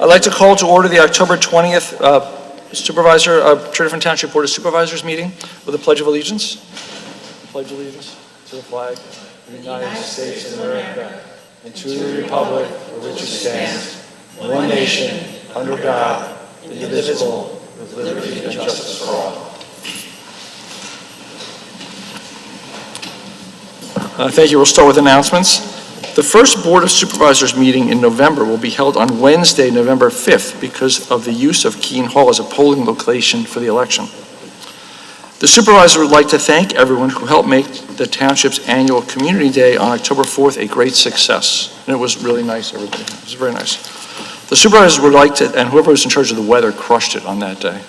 I'd like to call to order the October 20th Tredyffrin Township Board of Supervisors meeting with a Pledge of Allegiance. Pledge allegiance to the flag of the United States of America and to the republic for which it stands, one nation, under God, indivisible, with liberty and justice for all. Thank you. We'll start with announcements. The first Board of Supervisors meeting in November will be held on Wednesday, November 5th, because of the use of Keene Hall as a polling location for the election. The supervisor would like to thank everyone who helped make the Township's annual Community Day on October 4th a great success. And it was really nice, everybody. It was very nice. The supervisors would like to, and whoever was in charge of the weather crushed it on that day.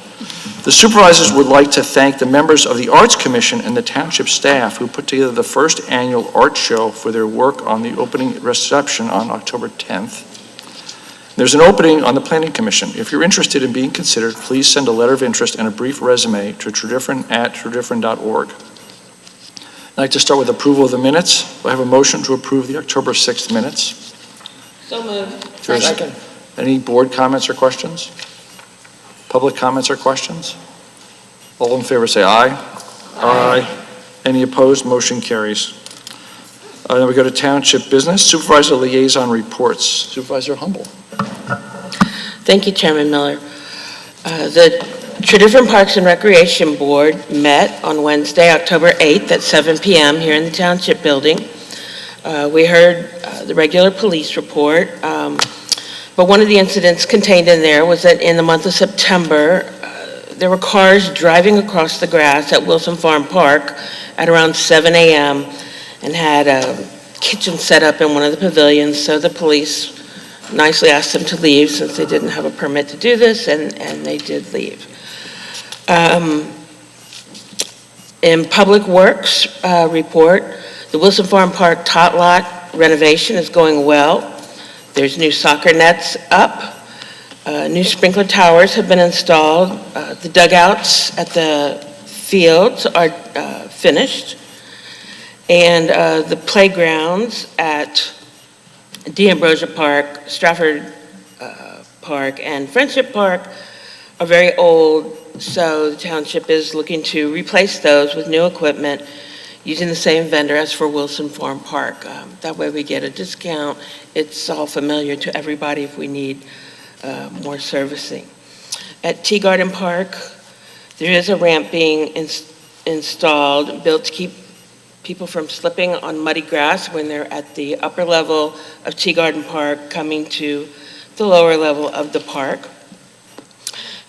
The supervisors would like to thank the members of the Arts Commission and the Township staff who put together the first annual art show for their work on the opening reception on October 10th. There's an opening on the Planning Commission. If you're interested in being considered, please send a letter of interest and a brief resume to Tredyffrin@tredyffrin.org. I'd like to start with approval of the minutes. I have a motion to approve the October 6th minutes. So moved. Second. Any board comments or questions? Public comments or questions? All in favor say aye. Aye. Any opposed? Motion carries. Then we go to Township business. Supervisor liaison reports. Supervisor Humble. Thank you, Chairman Miller. The Tredyffrin Parks and Recreation Board met on Wednesday, October 8th at 7 p.m. here in the Township building. We heard the regular police report, but one of the incidents contained in there was that in the month of September, there were cars driving across the grass at Wilson Farm Park at around 7 a.m. and had a kitchen set up in one of the pavilions, so the police nicely asked them to leave since they didn't have a permit to do this, and they did leave. In Public Works report, the Wilson Farm Park tot lot renovation is going well. There's new soccer nets up. New sprinkler towers have been installed. The dugouts at the fields are finished. And the playgrounds at D'Ambrosia Park, Stratford Park, and Friendship Park are very old, so the Township is looking to replace those with new equipment using the same vendor as for Wilson Farm Park. That way we get a discount. It's all familiar to everybody if we need more servicing. At Tea Garden Park, there is a ramp being installed, built to keep people from slipping on muddy grass when they're at the upper level of Tea Garden Park coming to the lower level of the park.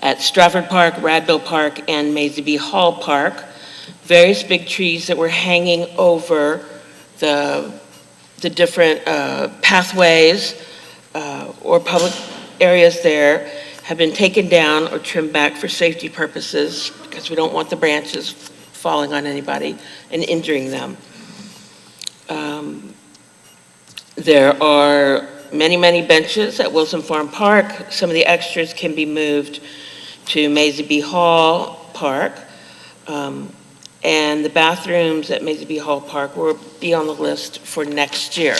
At Stratford Park, Radville Park, and Maisie B. Hall Park, various big trees that were hanging over the different pathways or public areas there have been taken down or trimmed back for safety purposes because we don't want the branches falling on anybody and injuring them. There are many, many benches at Wilson Farm Park. Some of the extras can be moved to Maisie B. Hall Park. And the bathrooms at Maisie B. Hall Park will be on the list for next year.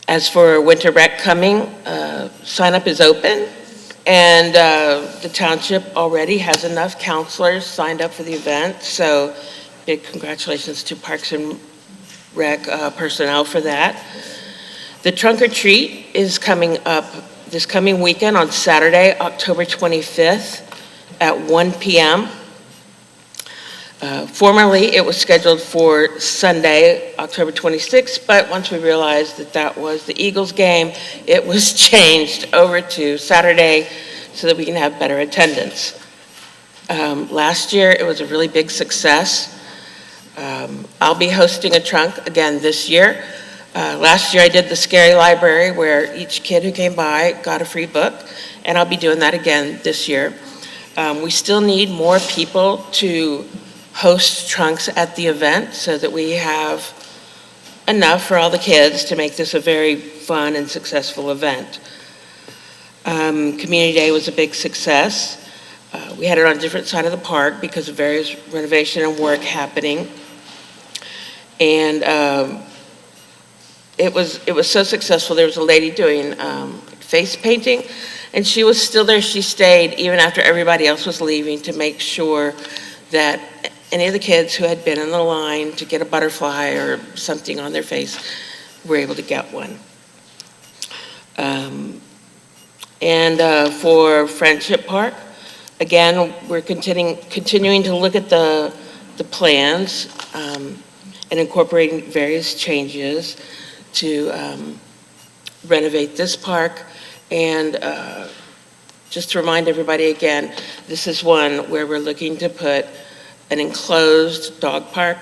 As for Winter Rec coming, sign up is open, and the Township already has enough counselors signed up for the event, so big congratulations to Parks and Rec personnel for that. The Trunk or Treat is coming up this coming weekend on Saturday, October 25th at 1 p.m. Formerly, it was scheduled for Sunday, October 26th, but once we realized that that was the Eagles game, it was changed over to Saturday so that we can have better attendance. Last year, it was a really big success. I'll be hosting a trunk again this year. Last year I did the Scary Library where each kid who came by got a free book, and I'll be doing that again this year. We still need more people to host trunks at the event so that we have enough for all the kids to make this a very fun and successful event. Community Day was a big success. We had it on a different side of the park because of various renovation and work happening. And it was so successful. There was a lady doing face painting, and she was still there. She stayed even after everybody else was leaving to make sure that any of the kids who had been in the line to get a butterfly or something on their face were able to get one. For Friendship Park, again, we're continuing to look at the plans and incorporating various changes to renovate this park. And just to remind everybody again, this is one where we're looking to put an enclosed dog park.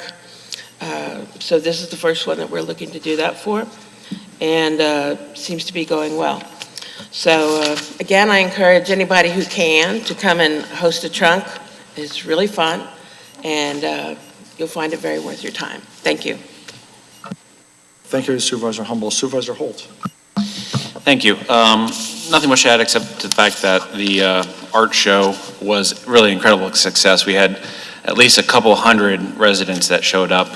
So this is the first one that we're looking to do that for, and seems to be going well. So again, I encourage anybody who can to come and host a trunk. It's really fun, and you'll find it very worth your time. Thank you. Thank you, Supervisor Humble. Supervisor Holt. Thank you. Nothing much to add except the fact that the art show was really incredible success. We had at least a couple hundred residents that showed up,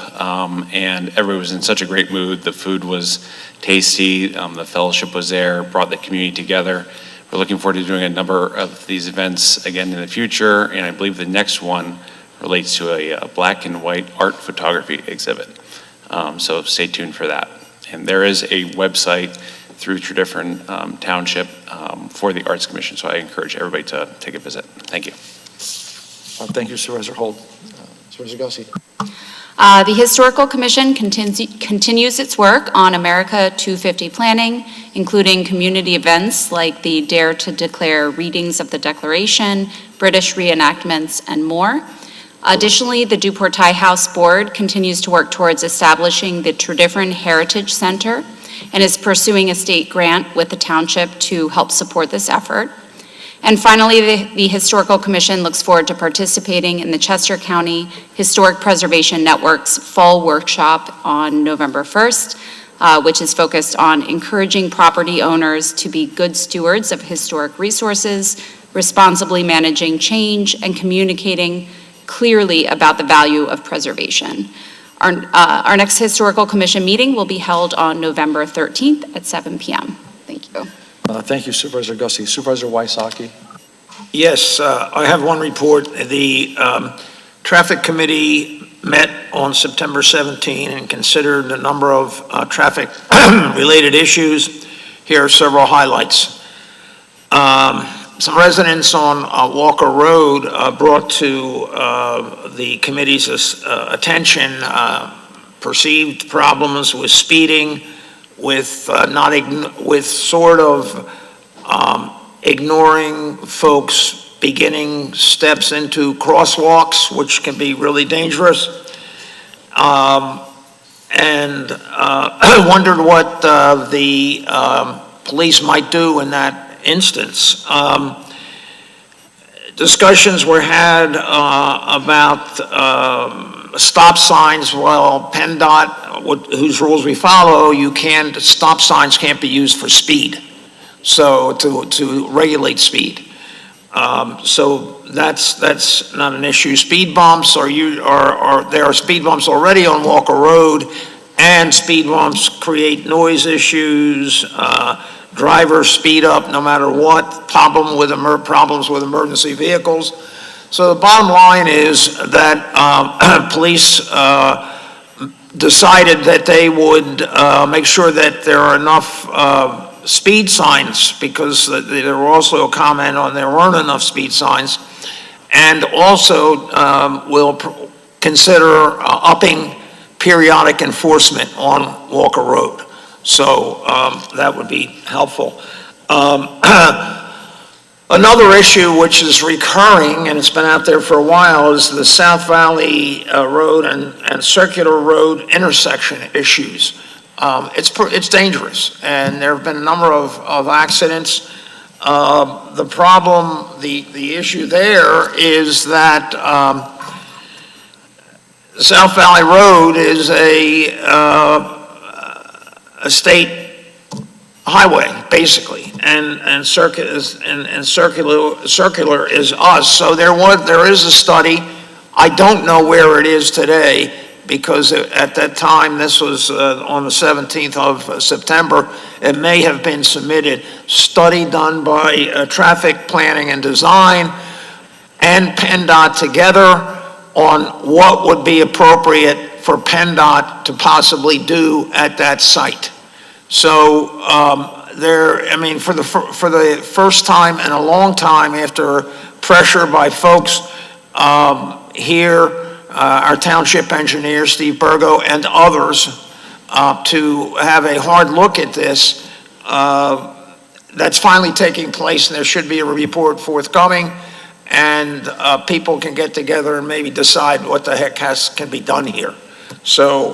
and everybody was in such a great mood. The food was tasty, the fellowship was there, brought the community together. We're looking forward to doing a number of these events again in the future, and I believe the next one relates to a black and white art photography exhibit. So stay tuned for that. And there is a website through Tredyffrin Township for the Arts Commission, so I encourage everybody to take a visit. Thank you. Thank you, Supervisor Holt. Supervisor Gussie. The Historical Commission continues its work on America 250 planning, including community events like the Dare to Declare readings of the Declaration, British reenactments, and more. Additionally, the Duportai House Board continues to work towards establishing the Tredyffrin Heritage Center and is pursuing a state grant with the Township to help support this effort. And finally, the Historical Commission looks forward to participating in the Chester County Historic Preservation Network's Fall Workshop on November 1st, which is focused on encouraging property owners to be good stewards of historic resources, responsibly managing change, and communicating clearly about the value of preservation. Our next Historical Commission meeting will be held on November 13th at 7 p.m. Thank you. Thank you, Supervisor Gussie. Supervisor Wysocki. Yes, I have one report. The Traffic Committee met on September 17 and considered a number of traffic-related issues. Here are several highlights. Some residents on Walker Road brought to the committee's attention perceived problems with speeding, with sort of ignoring folks beginning steps into crosswalks, which can be really dangerous, and wondered what the police might do in that instance. Discussions were had about stop signs. Well, PennDOT, whose rules we follow, stop signs can't be used for speed, so to regulate speed. So that's not an issue. Speed bumps there are speed bumps already on Walker Road, and speed bumps create noise issues. Drivers speed up no matter what. Problems with emergency vehicles. So the bottom line is that police decided that they would make sure that there are enough speed signs, because there were also a comment on there weren't enough speed signs, and also will consider upping periodic enforcement on Walker Road. So that would be helpful. Another issue which is recurring, and it's been out there for a while, is the South Valley Road and Circular Road intersection issues. It's dangerous, and there have been a number of accidents. The problem, the issue there is that South Valley Road is a state highway, basically, and circular is us. So there is a study. I don't know where it is today, because at that time, this was on the 17th of September, it may have been submitted. Study done by Traffic Planning and Design and PennDOT together on what would be appropriate for PennDOT to possibly do at that site. So for the first time in a long time, after pressure by folks here, our township engineer, Steve Burgo, and others, to have a hard look at this, that's finally taking place, and there should be a report forthcoming, and people can get together and maybe decide what the heck can be done here. So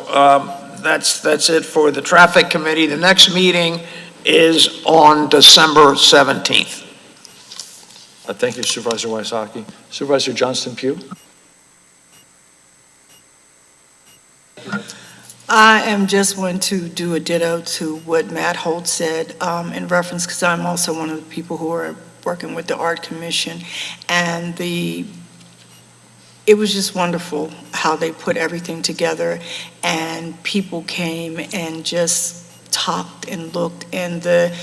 that's it for the Traffic Committee. The next meeting is on December 17th. Thank you, Supervisor Wysocki. Supervisor Johnston-Pugh? I am just going to do a ditto to what Matt Holt said in reference, because I'm also one of the people who are working with the Art Commission, and it was just wonderful how they put everything together, and people came and just talked and looked, and the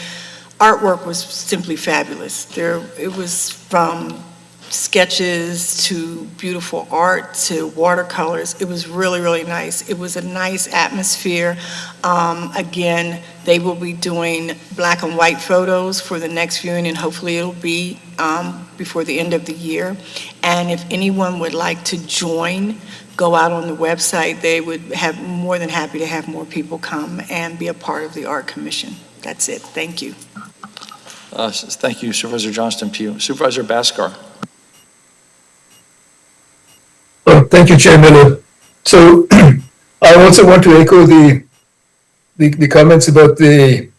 artwork was simply fabulous. It was from sketches to beautiful art to watercolors. It was really, really nice. It was a nice atmosphere. Again, they will be doing black and white photos for the next viewing, and hopefully it'll be before the end of the year. And if anyone would like to join, go out on the website. They would have more than happy to have more people come and be a part of the Art Commission. That's it. Thank you. Thank you, Supervisor Johnston-Pugh. Supervisor Bhaskar? Thank you, Chair Miller. So I also want to echo the comments about the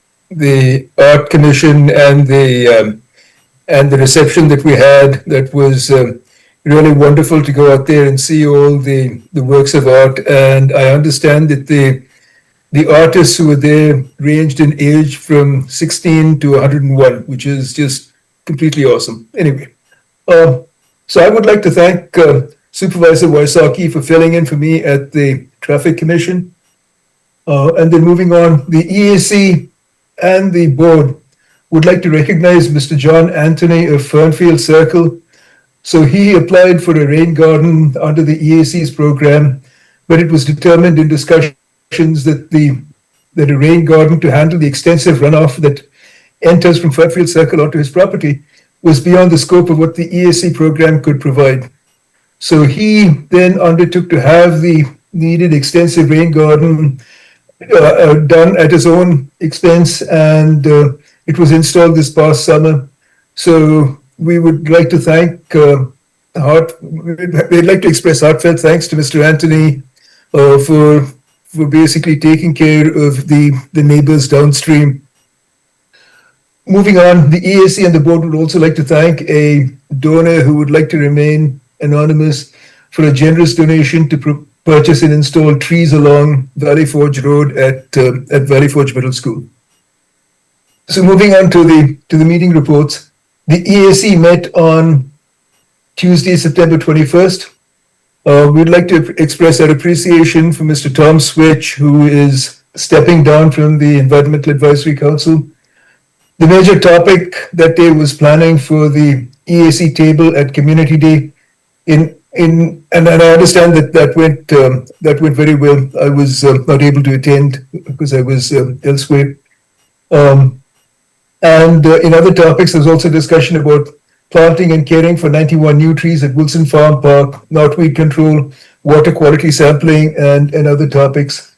Art Commission and the reception that we had. That was really wonderful to go out there and see all the works of art. And I understand that the artists who were there ranged in age from 16 to 101, which is just completely awesome. Anyway, so I would like to thank Supervisor Wysocki for filling in for me at the Traffic Commission. And then moving on, the EAC and the board would like to recognize Mr. John Anthony of Fernfield Circle. So he applied for a rain garden under the EAC's program, but it was determined in discussions that a rain garden to handle the extensive runoff that enters from Fernfield Circle onto his property was beyond the scope of what the EAC program could provide. So he then undertook to have the needed extensive rain garden done at his own expense, and it was installed this past summer. So we would like to we'd like to express heartfelt thanks to Mr. Anthony for basically taking care of the neighbors downstream. Moving on, the EAC and the board would also like to thank a donor who would like to remain anonymous for a generous donation to purchase and install trees along Valley Forge Road at Valley Forge Middle School. So moving on to the meeting reports, the EAC met on Tuesday, September 21st. We'd like to express our appreciation for Mr. Tom Switch, who is stepping down from the Environmental Advisory Council. The major topic that day was planning for the EAC table at Community Day. And I understand that went very well. I was not able to attend because I was elsewhere. And in other topics, there's also discussion about planting and caring for 91 new trees at Wilson Farm Park, knotweed control, water quality sampling, and other topics.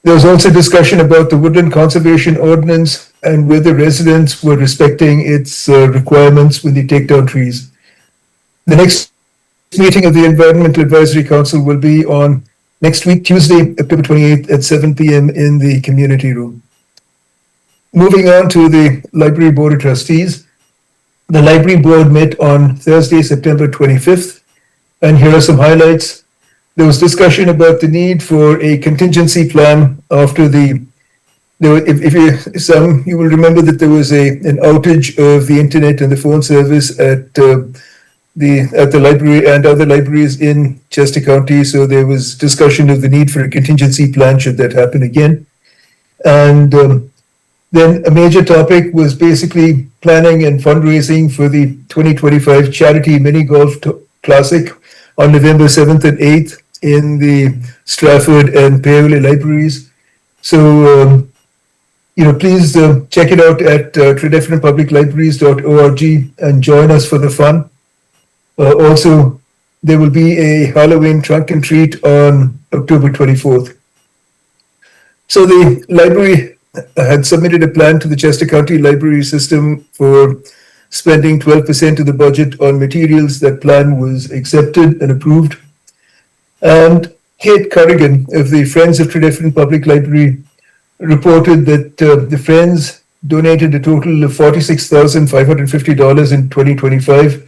There was also discussion about the Woodland Conservation Ordinance and whether residents were respecting its requirements when they take down trees. The next meeting of the Environmental Advisory Council will be on next week, Tuesday, October 28th at 7 p.m. in the community room. Moving on to the Library Board of Trustees. The Library Board met on Thursday, September 25th, and here are some highlights. There was discussion about the need for a contingency plan after you will remember that there was an outage of the internet and the phone service at the library and other libraries in Chester County, so there was discussion of the need for a contingency plan should that happen again. And then a major topic was basically planning and fundraising for the 2025 Charity Mini Golf Classic on November 7th and 8th in the Stratford and Paoli libraries. So, please check it out at tredyffrinpubliclibraries.org and join us for the fun. Also, there will be a Halloween trunk and treat on October 24th. So the library had submitted a plan to the Chester County Library System for spending 12% of the budget on materials. That plan was accepted and approved. And Kate Corrigan of the Friends of Tredyffrin Public Library reported that the Friends donated a total of $46,550 in 2025,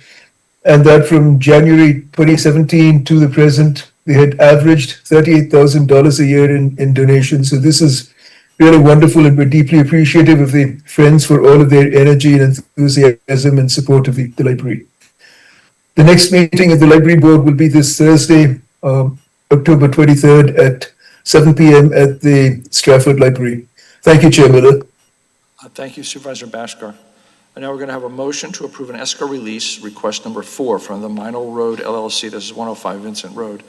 and that from January 2017 to the present, they had averaged $38,000 a year in donations. So this is really wonderful, and we're deeply appreciative of the Friends for all of their energy and enthusiasm and support of the library. The next meeting of the library board will be this Thursday, October 23rd at 7 p.m. at the Stratford Library. Thank you, Chair Miller. Thank you, Supervisor Bhaskar. And now we're going to have a motion to approve an escrow release, request number 4 from the Minot Road LLC, this is 105 Vincent Road,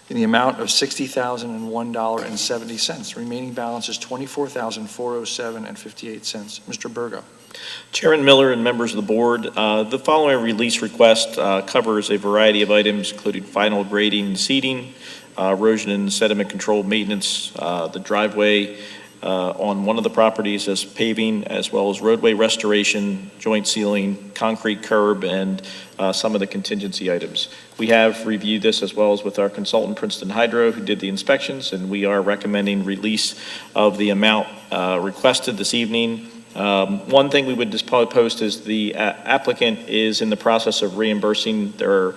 in the amount of $60,001.70. Remaining balance is $24,407.58. Mr. Burgo. Chairman Miller and members of the board, the following release request covers a variety of items, including final grading and seeding, erosion and sediment control maintenance, the driveway on one of the properties as paving, as well as roadway restoration, joint sealing, concrete curb, and some of the contingency items. We have reviewed this as well as with our consultant, Princeton Hydro, who did the inspections, and we are recommending release of the amount requested this evening. One thing we would just post is the applicant is in the process of reimbursing their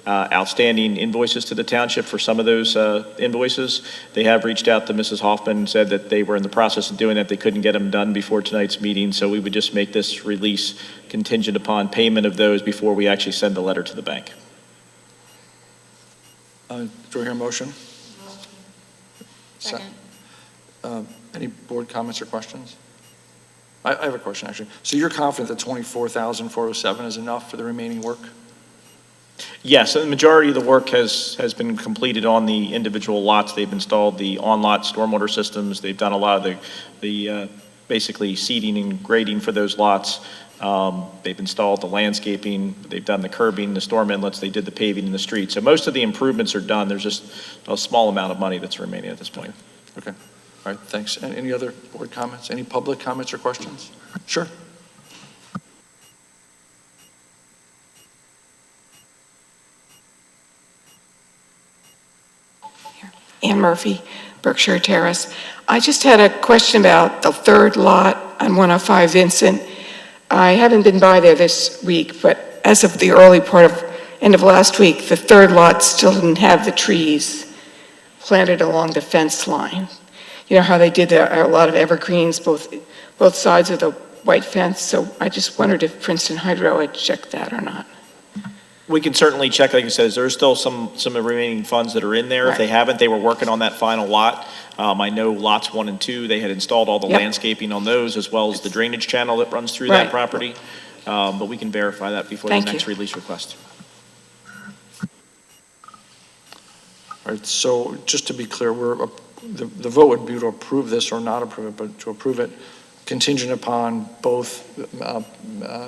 outstanding invoices to the township for some of those invoices. They have reached out to Mrs. Hoffman and said that they were in the process of doing that. They couldn't get them done before tonight's meeting, so we would just make this release contingent upon payment of those before we actually send the letter to the bank. Do I hear a motion? Second. Any board comments or questions? I have a question, actually. So you're confident that $24,407 is enough for the remaining work? Yes, and the majority of the work has been completed on the individual lots. They've installed the on-lot stormwater systems. They've done a lot of the basically seeding and grading for those lots. They've installed the landscaping. They've done the curbing, the storm inlets. They did the paving in the street. So most of the improvements are done. There's just a small amount of money that's remaining at this point. Okay. All right, thanks. And any other board comments? Any public comments or questions? Sure. Ann Murphy, Berkshire Terrace. I just had a question about the third lot on 105 Vincent. I haven't been by there this week, but as of the end of last week, the third lot still didn't have the trees planted along the fence line. You know how they did a lot of evergreens, both sides of the white fence, so I just wondered if Princeton Hydro had checked that or not. We can certainly check, like I said, there's still some remaining funds that are in there. If they haven't, they were working on that final lot. I know lots 1 and 2, they had installed all the landscaping on those as well as the drainage channel that runs through that property. But we can verify that before the next release request. All right, so just to be clear, the vote would be to approve this or not approve it, but to approve it contingent upon both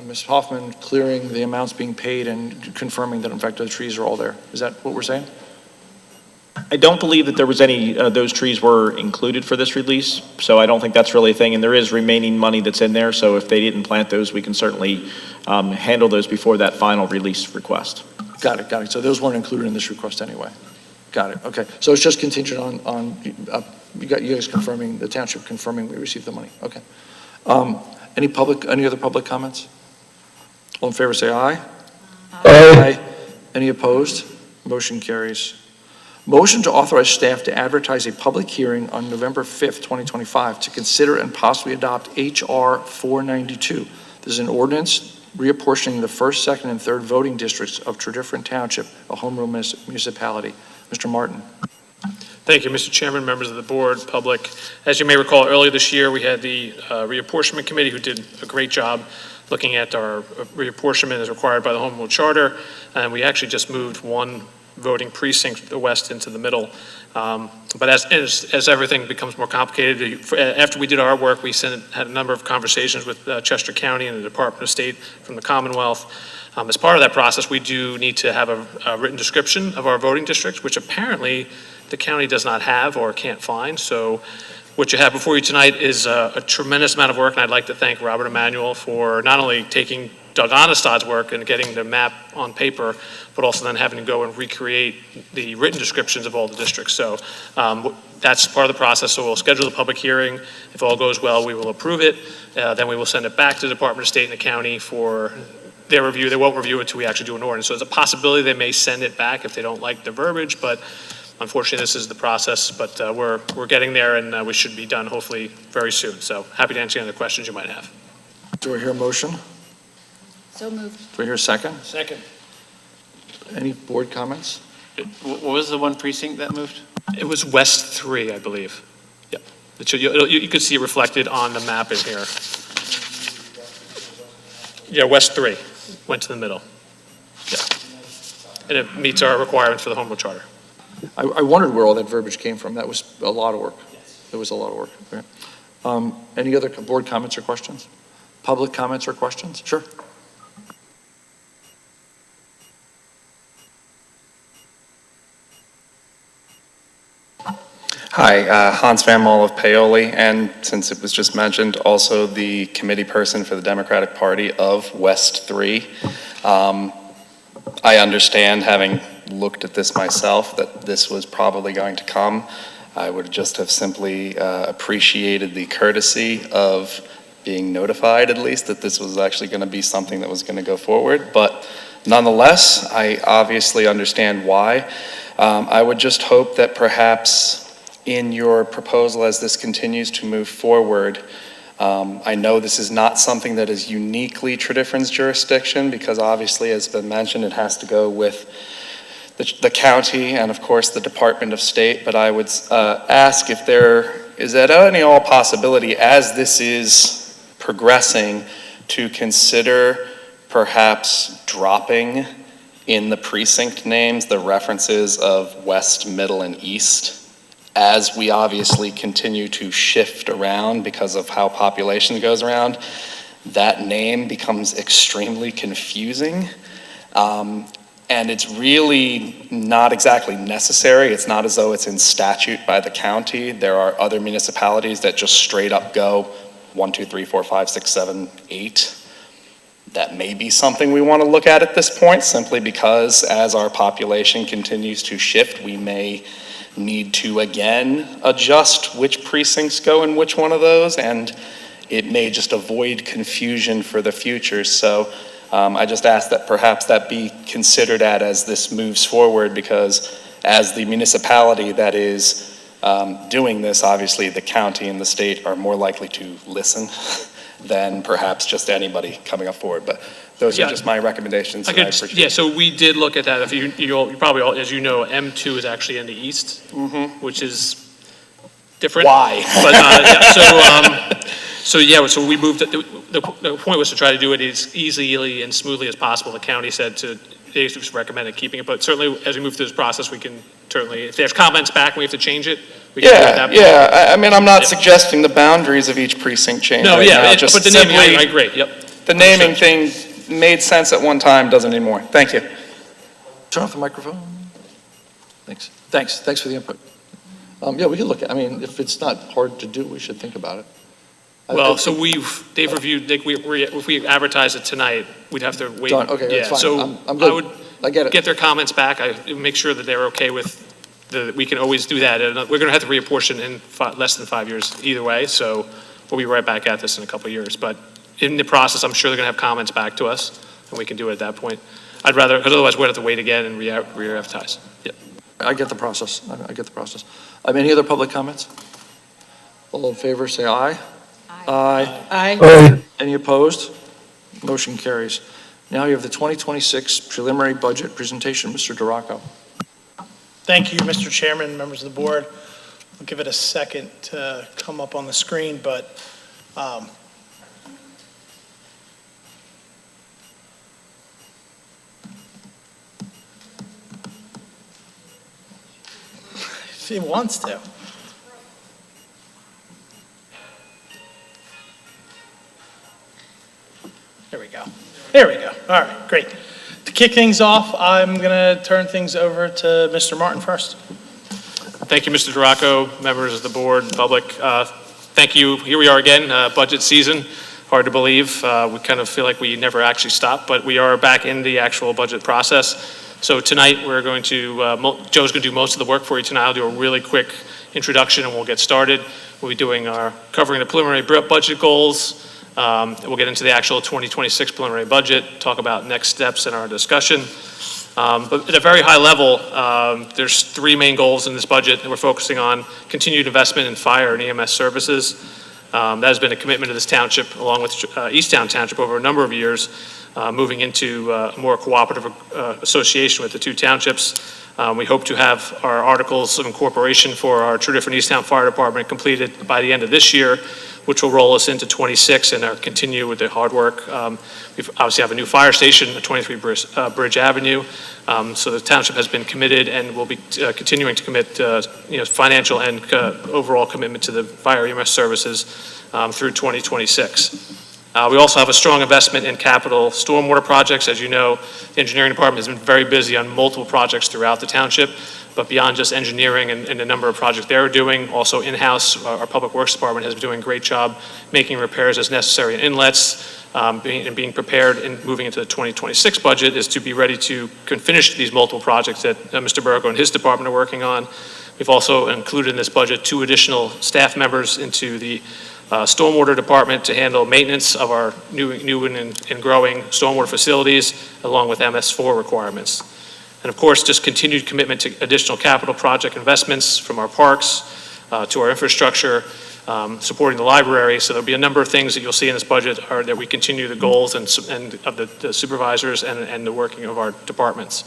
Ms. Hoffman clearing the amounts being paid and confirming that in fact the trees are all there. Is that what we're saying? I don't believe that there was any, those trees were included for this release, so I don't think that's really a thing, and there is remaining money that's in there, so if they didn't plant those, we can certainly handle those before that final release request. Got it. So those weren't included in this request anyway. Got it, okay. So it's just contingent on you guys confirming, the township confirming we received the money, okay. Any other public comments? All in favor say aye. Aye. Any opposed? Motion carries. Motion to authorize staff to advertise a public hearing on November 5th, 2025 to consider and possibly adopt HR 492. This is an ordinance reapportioning the 1st, 2nd, and 3rd voting districts of Tredyffrin Township, a home rule municipality. Mr. Martin. Thank you, Mr. Chairman, members of the board, public. As you may recall, earlier this year, we had the reapportionment committee who did a great job looking at our reapportionment as required by the Home Rule Charter, and we actually just moved one voting precinct, the west, into the middle. But as everything becomes more complicated, after we did our work, we had a number of conversations with Chester County and the Department of State from the Commonwealth. As part of that process, we do need to have a written description of our voting districts, which apparently the county does not have or can't find. So what you have before you tonight is a tremendous amount of work, and I'd like to thank Robert Emanuel for not only taking Doug Onestad's work and getting the map on paper, but also then having to go and recreate the written descriptions of all the districts. So that's part of the process. So we'll schedule the public hearing. If all goes well, we will approve it. Then we will send it back to the Department of State and the county for their review. They won't review it until we actually do an ordinance. So there's a possibility they may send it back if they don't like the verbiage, but unfortunately, this is the process, but we're getting there, and we should be done hopefully very soon. So happy to answer any other questions you might have. Do I hear a motion? So moved. Do I hear a second? Second. Any board comments? What was the one precinct that moved? It was West 3, I believe. Yep. You could see it reflected on the map in here. Yeah, West 3 went to the middle. Yeah. And it meets our requirements for the Home Rule Charter. I wondered where all that verbiage came from. That was a lot of work. It was a lot of work. Okay. Any other board comments or questions? Public comments or questions? Sure. Hi, Hans Van Mol of Paoli, and since it was just mentioned, also the committee person for the Democratic Party of West 3. I understand, having looked at this myself, that this was probably going to come. I would just have simply appreciated the courtesy of being notified, at least, that this was actually going to be something that was going to go forward. But nonetheless, I obviously understand why. I would just hope that perhaps in your proposal, as this continues to move forward, I know this is not something that is uniquely Tredyffrin's jurisdiction, because obviously, as has been mentioned, it has to go with the county and, of course, the Department of State. But I would ask if there is at any all possibility, as this is progressing, to consider perhaps dropping in the precinct names the references of West, Middle, and East, as we obviously continue to shift around because of how population goes around. That name becomes extremely confusing. And it's really not exactly necessary. It's not as though it's in statute by the county. There are other municipalities that just straight up go 1, 2, 3, 4, 5, 6, 7, 8. That may be something we want to look at this point, simply because as our population continues to shift, we may need to again adjust which precincts go in which one of those, and it may just avoid confusion for the future. So I just ask that perhaps that be considered as this moves forward, because as the municipality that is doing this, obviously the county and the state are more likely to listen than perhaps just anybody coming up forward. But those are just my recommendations. Yeah, so we did look at that. If you probably all, as you know, M2 is actually in the east, which is different. Why? But so we moved. The point was to try to do it as easily and smoothly as possible. The county said they just recommended keeping it, but certainly as we move through this process, we can certainly, if there's comments back and we have to change it, we can do it at that point. Yeah. I mean, I'm not suggesting the boundaries of each precinct change. No, right yeah, now, but the naming, I agree. Yep. The naming thing made sense at one time, doesn't anymore. Thank you. Turn off the microphone. Thanks for the input. Yeah, we can look at, I mean, if it's not hard to do, we should think about it. Well, so they've reviewed, if we advertise it tonight, we'd have to wait. Done, okay, that's fine. So I'm good. I would I get it. get their comments back, make sure that they're okay with, we can always do that. And we're going to have to reapportion in less than 5 years either way, so we'll be right back at this in a couple of years. But in the process, I'm sure they're going to have comments back to us, and we can do it at that point. I'd rather, because otherwise we'd have to wait again and re-advertise. Yep. I get the process. I get the process. Any other public comments? All in favor, say aye. Aye. Aye. Any opposed? Motion carries. Now you have the 2026 preliminary budget presentation, Mr. DeRocco. Thank you, Mr. Chairman, members of the board. I'll give it a second to come up on the screen, but if he wants to. There we go. There we go. All right, great. To kick things off, I'm going to turn things over to Mr. Martin first. Thank you, Mr. Duraco, members of the board, and public. Thank you. Here we are again, budget season. Hard to believe. We kind of feel like we never actually stop, but we are back in the actual budget process. So tonight, we're going to, Joe's going to do most of the work for you tonight. I'll do a really quick introduction and we'll get started. We'll be covering the preliminary budget goals. We'll get into the actual 2026 preliminary budget, talk about next steps in our discussion. But at a very high level, there's three main goals in this budget that we're focusing on: continued investment in fire and EMS services. That has been a commitment of this township, along with Easttown Township, over a number of years, moving into a more cooperative association with the two townships. We hope to have our articles of incorporation for our Tredyffrin Easttown Fire Department completed by the end of this year, which will roll us into 26 and continue with the hard work. We obviously have a new fire station at 23 Bridge Avenue. So the township has been committed and will be continuing to commit financial and overall commitment to the fire EMS services through 2026. We also have a strong investment in capital stormwater projects. As you know, the engineering department has been very busy on multiple projects throughout the township, but beyond just engineering and the number of projects they're doing, also in-house, our public works department has been doing a great job making repairs as necessary in inlets, being prepared and moving into the 2026 budget is to be ready to finish these multiple projects that Mr. Burgo and his department are working on. We've also included in this budget 2 additional staff members into the stormwater department to handle maintenance of our new and growing stormwater facilities, along with MS4 requirements. And of course, just continued commitment to additional capital project investments from our parks to our infrastructure, supporting the library. So there'll be a number of things that you'll see in this budget are that we continue the goals and of the supervisors and the working of our departments.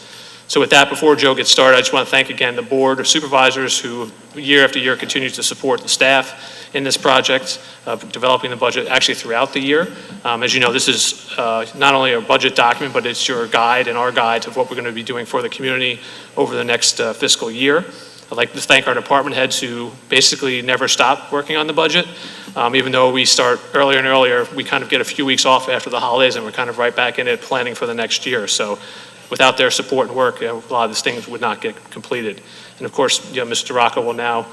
So with that, before Joe gets started, I just want to thank again the board of supervisors who year after year continues to support the staff in this project, developing the budget actually throughout the year. As you know, this is not only a budget document, but it's your guide and our guide of what we're going to be doing for the community over the next fiscal year. I'd like to thank our department heads who basically never stop working on the budget. Even though we start earlier and earlier, we kind of get a few weeks off after the holidays and we're kind of right back in it planning for the next year. So without their support and work, a lot of these things would not get completed. And of course, Mr. Rocco will now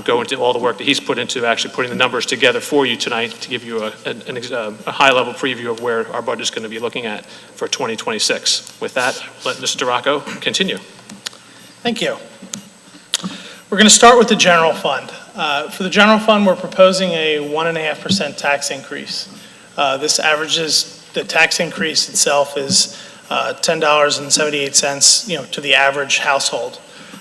go into all the work that he's put into actually putting the numbers together for you tonight to give you a high-level preview of where our budget's going to be looking at for 2026. With that, let Mr. Rocco continue. Thank you. We're going to start with the general fund. For the general fund, we're proposing a 1.5% tax increase. This averages, the tax increase itself is $10.78, to the average household.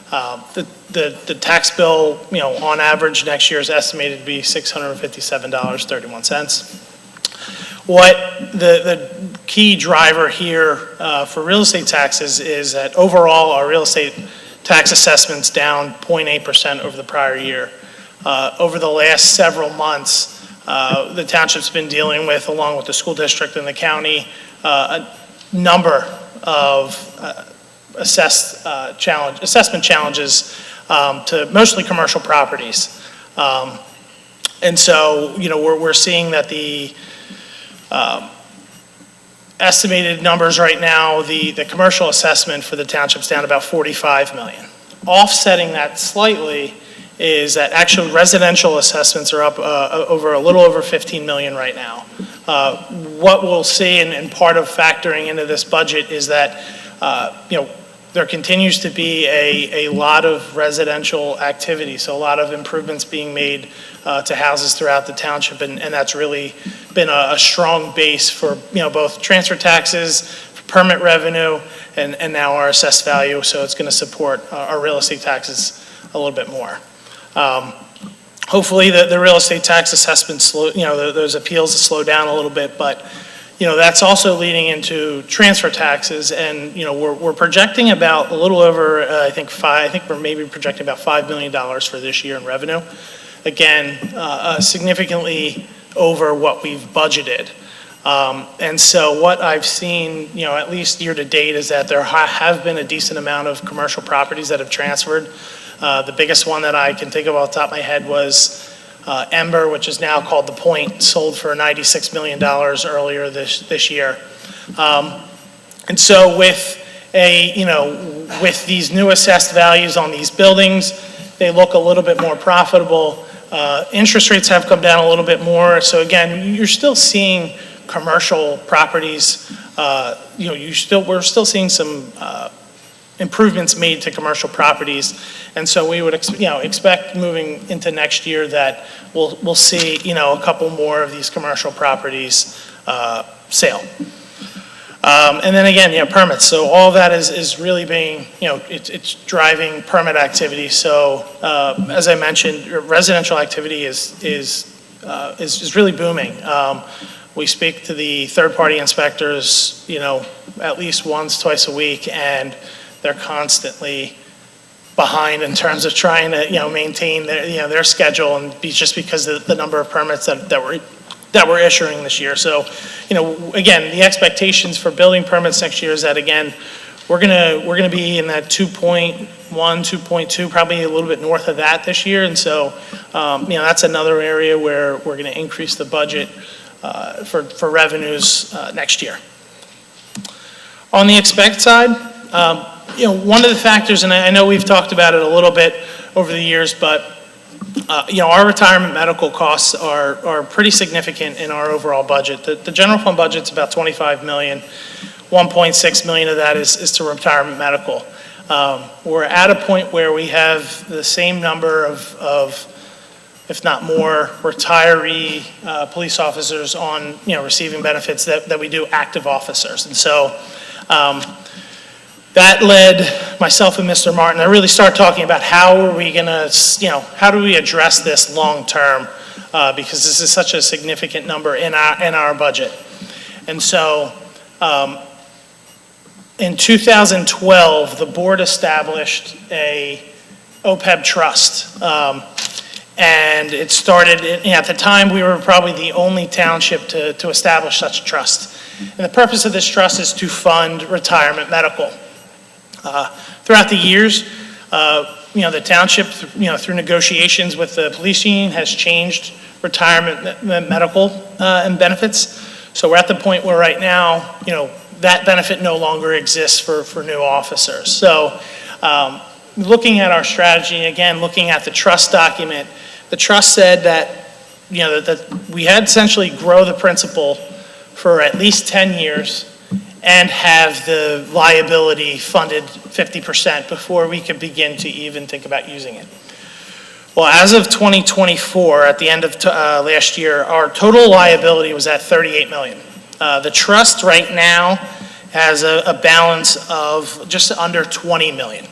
The tax bill, on average next year is estimated to be $657.31. What the key driver here for real estate taxes is that overall our real estate tax assessment's down 0.8% over the prior year. Over the last several months, the township's been dealing with, along with the school district and the county, a number of assessment challenges to mostly commercial properties. And so, we're seeing that the estimated numbers right now, the commercial assessment for the township's down about $45 million. Offsetting that slightly is that actual residential assessments are up a little over $15 million right now. What we'll see, and part of factoring into this budget, is that there continues to be a lot of residential activity, so a lot of improvements being made to houses throughout the township, and that's really been a strong base for both transfer taxes, permit revenue, and now our assessed value. So it's going to support our real estate taxes a little bit more. Hopefully the real estate tax assessment those appeals will slow down a little bit, but That's also leading into transfer taxes, and, we're projecting about a little over, I think we're maybe projecting about $5 million for this year in revenue. Again, significantly over what we've budgeted. And so what I've seen, at least year to date, is that there have been a decent amount of commercial properties that have transferred. The biggest one that I can think of off the top of my head was Ember, which is now called The Point, sold for $96 million earlier this year. And so with with these new assessed values on these buildings, they look a little bit more profitable. Interest rates have come down a little bit more. So again, you're still seeing commercial properties, we're still seeing some improvements made to commercial properties. And so we would expect moving into next year that we'll see a couple more of these commercial properties sale. And then again, permits. So all that is really being, it's driving permit activity. So as I mentioned, residential activity is really booming. We speak to the third-party inspectors, at least once, twice a week, and they're constantly behind in terms of trying to, maintain their schedule, and just because of the number of permits that we're issuing this year. So, again, the expectations for building permits next year is that, again, we're gonna be in that 2.1, 2.2, probably a little bit north of that this year. And so, that's another area where we're gonna increase the budget for revenues next year. On the expense side, one of the factors, and I know we've talked about it a little bit over the years, but our retirement medical costs are pretty significant in our overall budget. The general fund budget's about $25 million. 1.6 million of that is to retirement medical. We're at a point where we have the same number of if not more, retiree police officers on, receiving benefits that we do active officers. And so that led myself and Mr. Martin to really start talking about how are we gonna, how do we address this long term? Because this is such a significant number in our budget. And so in 2012, the board established a OPEB trust. And it started, at the time, we were probably the only township to establish such a trust. And the purpose of this trust is to fund retirement medical. Throughout the years, the township, through negotiations with the police union, has changed retirement medical and benefits. So we're at the point where right now, that benefit no longer exists for new officers. So looking at our strategy, again, looking at the trust document, the trust said that, that we had essentially grow the principal for at least 10 years and have the liability funded 50% before we could begin to even think about using it. Well, as of 2024, at the end of last year, our total liability was at $38 million. The trust right now has a balance of just under $20 million.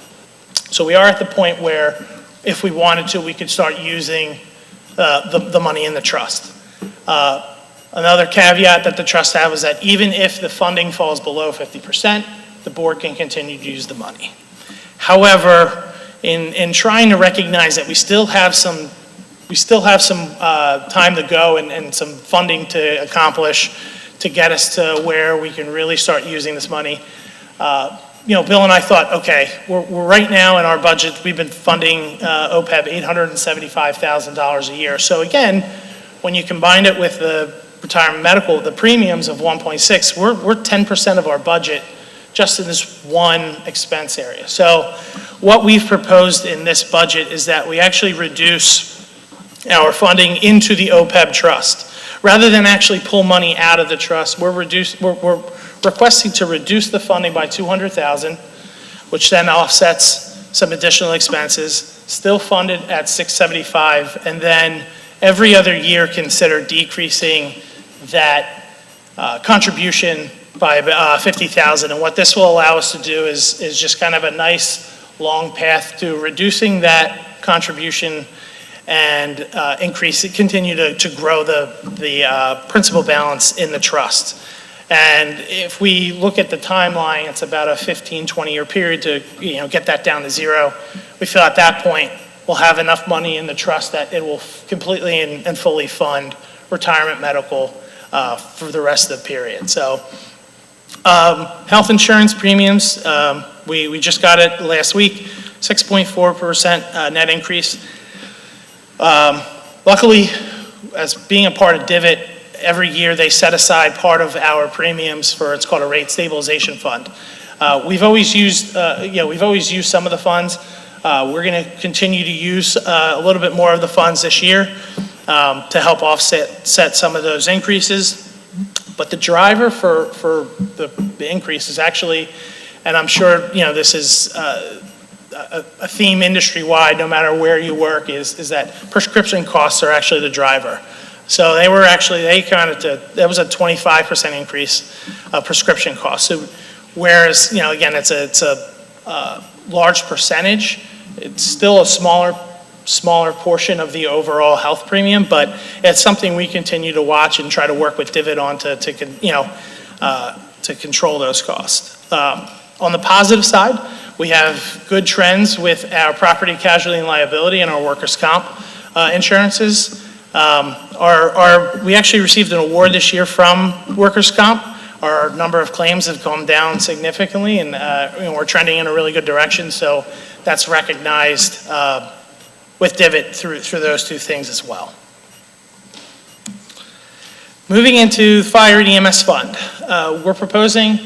So we are at the point where if we wanted to, we could start using the money in the trust. Another caveat that the trust has is that even if the funding falls below 50%, the board can continue to use the money. However, in trying to recognize that we still have some time to go and some funding to accomplish to get us to where we can really start using this money, Bill and I thought, okay, we're right now in our budget, we've been funding OPEB $875,000 a year. So again, when you combine it with the retirement medical, the premiums of 1.6, we're 10% of our budget just in this one expense area. So what we've proposed in this budget is that we actually reduce our funding into the OPEB trust. Rather than actually pull money out of the trust, we're requesting to reduce the funding by $200,000, which then offsets some additional expenses, still funded at $675,000, and then every other year consider decreasing that contribution by $50,000. And what this will allow us to do is just kind of a nice long path to reducing that contribution and continue to grow the principal balance in the trust. And if we look at the timeline, it's about a 15, 20-year period to, get that down to zero. We feel at that point, we'll have enough money in the trust that it will completely and fully fund retirement medical for the rest of the period. So health insurance premiums, we just got it last week, 6.4% net increase. Luckily, as being a part of Divot, every year they set aside part of our premiums for, it's called a rate stabilization fund. We've always used some of the funds. We're going to continue to use a little bit more of the funds this year to help set some of those increases. But the driver for the increase is actually, and I'm sure this is a theme industry-wide, no matter where you work, is that prescription costs are actually the driver. So that was a 25% increase of prescription costs. So whereas, again, it's a large percentage, it's still a smaller portion of the overall health premium, but it's something we continue to watch and try to work with Divot on to control those costs. On the positive side, we have good trends with our property, casualty, and liability and our workers' comp insurances. We actually received an award this year from workers' comp. Our number of claims have come down significantly, and we're trending in a really good direction. So that's recognized with Divot through those two things as well. Moving into the Fire and EMS Fund, we're proposing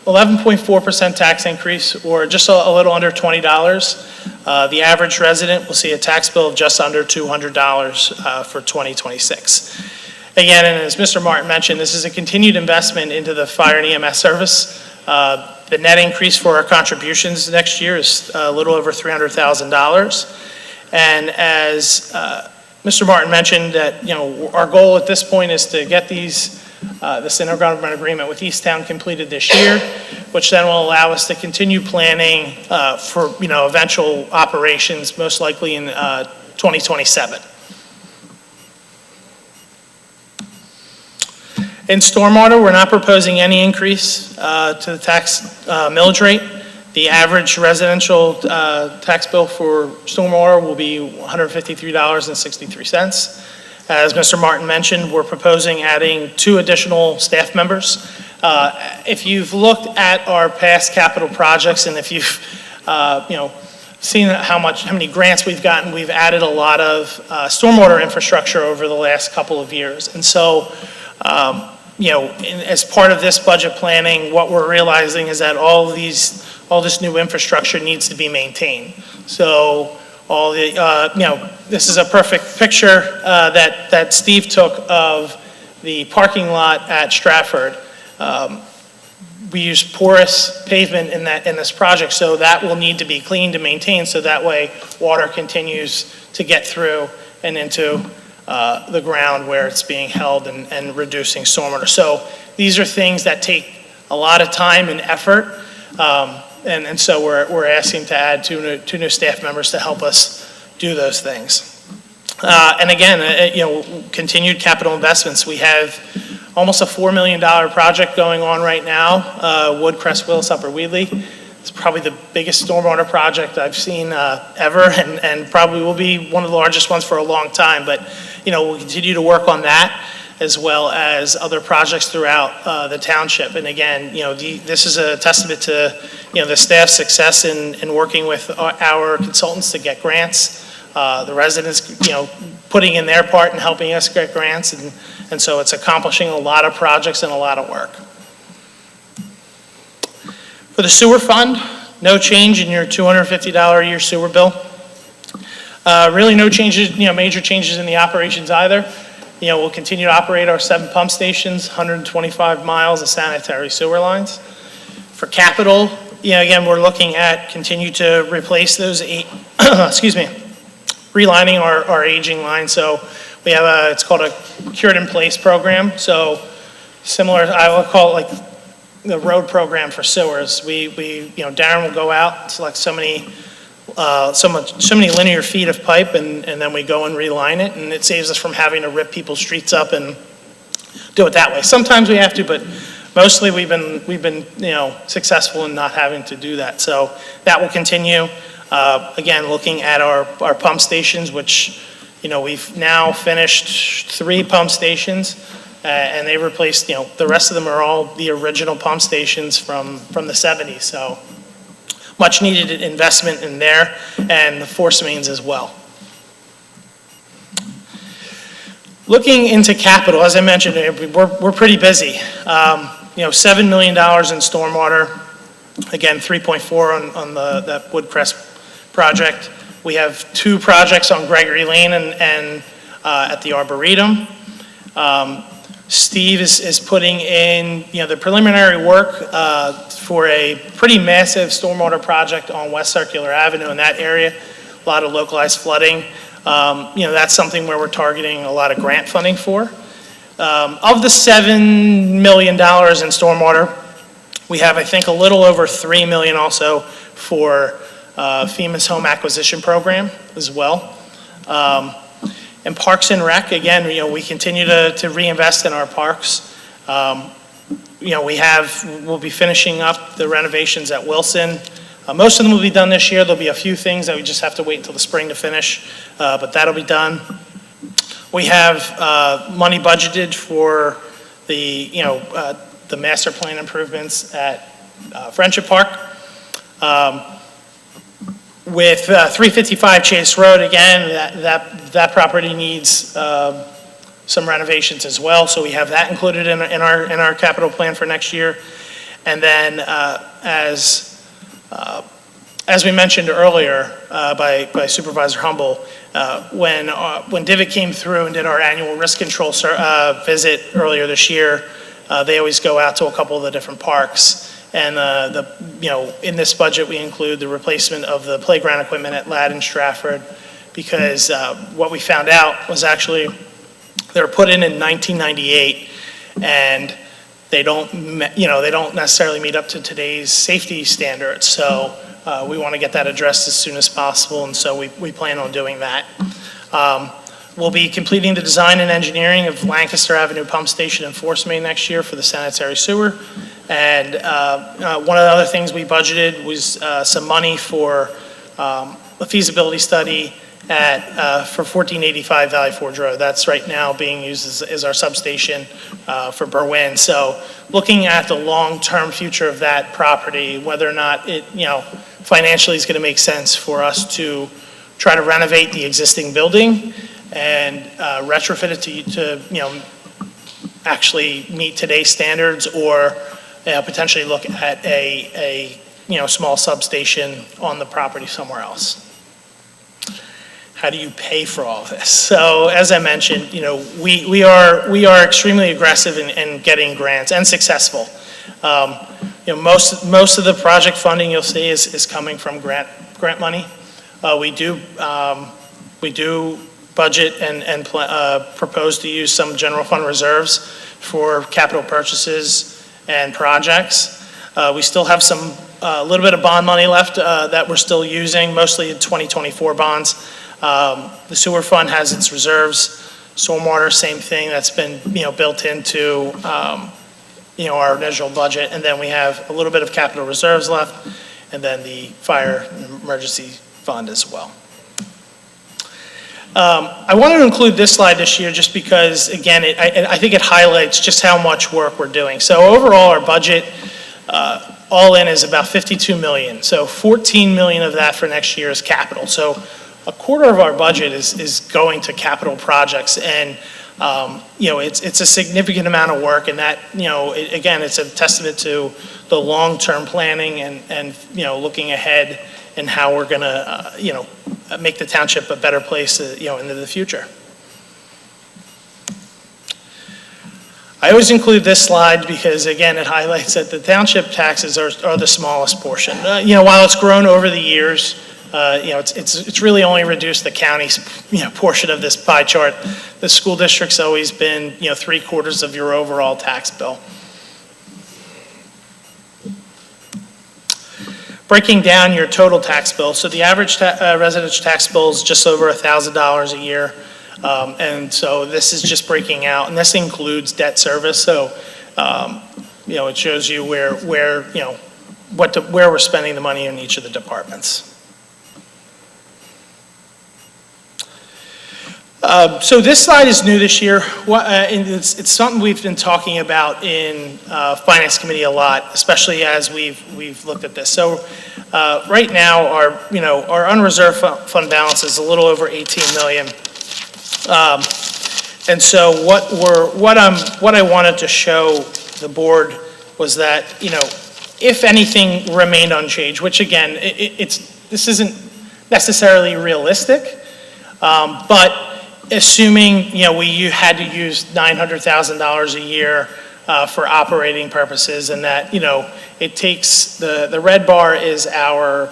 11.4% tax increase, or just a little under $20. The average resident will see a tax bill of just under $200 for 2026. Again, and as Mr. Martin mentioned, this is a continued investment into the fire and EMS service. The net increase for our contributions next year is a little over $300,000. And as Mr. Martin mentioned, that our goal at this point is to get this intergovernmental agreement with Easttown completed this year, which then will allow us to continue planning for eventual operations, most likely in 2027. In stormwater, we're not proposing any increase to the tax millage rate. The average residential tax bill for stormwater will be $153.63. As Mr. Martin mentioned, we're proposing adding 2 additional staff members. If you've looked at our past capital projects, and if you've seen how many grants we've gotten, we've added a lot of stormwater infrastructure over the last couple of years. And so, as part of this budget planning, what we're realizing is that all this new infrastructure needs to be maintained. So this is a perfect picture that Steve took of the parking lot at Stratford. We use porous pavement in this project, so that will need to be cleaned and maintained, so that way water continues to get through and into the ground where it's being held and reducing stormwater. So these are things that take a lot of time and effort, and so we're asking to add two new staff members to help us do those things. And again, continued capital investments. We have almost a $4 million project going on right now, Woodcrest, Willis, Upper Wheatley. It's probably the biggest stormwater project I've seen ever, and probably will be one of the largest ones for a long time. But we'll continue to work on that, as well as other projects throughout the township. And again, this is a testament to the staff's success in working with our consultants to get grants. The residents, putting in their part and helping us get grants, and so it's accomplishing a lot of projects and a lot of work. For the sewer fund, no change in your $250 a year sewer bill. Really no changes, major changes in the operations either. We'll continue to operate our 7 pump stations, 125 miles of sanitary sewer lines. For capital, again, we're looking at continue to replace those 8, relining our aging lines. So we have it's called a cured in place program. So similar, I would call it like the road program for sewers. Darren will go out, select so many linear feet of pipe, and then we go and reline it, and it saves us from having to rip people's streets up and do it that way. Sometimes we have to, but mostly we've been, successful in not having to do that. So that will continue. Again, looking at our pump stations, which, we've now finished 3 pump stations, and they replaced, the rest of them are all the original pump stations from the 70s. So much needed investment in there, and the force mains as well. Looking into capital, as I mentioned, we're pretty busy. $7 million in stormwater, again, 3.4 on that Woodcrest project. We have 2 projects on Gregory Lane and at the Arboretum. Steve is putting in, the preliminary work for a pretty massive stormwater project on West Circular Avenue in that area, a lot of localized flooding. That's something where we're targeting a lot of grant funding for. Of the $7 million in stormwater, we have, I think, a little over $3 million also for FEMA's home acquisition program as well. And Parks and Rec, again, we continue to reinvest in our parks. We'll be finishing up the renovations at Wilson. Most of them will be done this year. There'll be a few things that we just have to wait until the spring to finish, but that'll be done. We have money budgeted for the master plan improvements at Friendship Park. With 355 Chase Road, again, that property needs some renovations as well, so we have that included in our capital plan for next year. And then as we mentioned earlier by Supervisor Humble, when Divot came through and did our annual risk control visit earlier this year, they always go out to a couple of the different parks. And in this budget, we include the replacement of the playground equipment at Ladd and Stratford, because what we found out was actually they were put in 1998, and they don't necessarily meet up to today's safety standards. So we want to get that addressed as soon as possible, and so we plan on doing that. We'll be completing the design and engineering of Lancaster Avenue Pump Station and Force Main next year for the sanitary sewer. And one of the other things we budgeted was some money for a feasibility study for 1485 Valley Forge Road. That's right now being used as our substation for Berwyn. So looking at the long-term future of that property, whether or not it, financially is going to make sense for us to try to renovate the existing building and retrofit it to actually meet today's standards, or potentially look at a small substation on the property somewhere else. How do you pay for all of this? So as I mentioned, we are extremely aggressive in getting grants and successful. Most of the project funding you'll see is coming from grant money. We do budget and propose to use some general fund reserves for capital purchases and projects. We still have a little bit of bond money left that we're still using, mostly in 2024 bonds. The sewer fund has its reserves. Stormwater, same thing, that's been built into our initial budget. And then we have a little bit of capital reserves left, and then the fire and emergency fund as well. I wanted to include this slide this year just because, again, I think it highlights just how much work we're doing. So overall, our budget all in is about $52 million. So $14 million of that for next year is capital. So a quarter of our budget is going to capital projects, and it's a significant amount of work, and that again, it's a testament to the long-term planning and looking ahead and how we're going to make the township a better place into the future. I always include this slide because, again, it highlights that the township taxes are the smallest portion. While it's grown over the years, it's really only reduced the county's portion of this pie chart. The school district's always been 3/4 of your overall tax bill. Breaking down your total tax bill, so the average residential tax bill is just over $1,000 a year. And so this is just breaking out, and this includes debt service, so, it shows you where we're spending the money in each of the departments. So this slide is new this year. And it's something we've been talking about in Finance Committee a lot, especially as we've looked at this. So right now, our unreserved fund balance is a little over 18 million. And so what I wanted to show the board was that, if anything remained unchanged, which again, this isn't necessarily realistic, but assuming, we had to use $900,000 a year for operating purposes, and that, it takes, the red bar is our,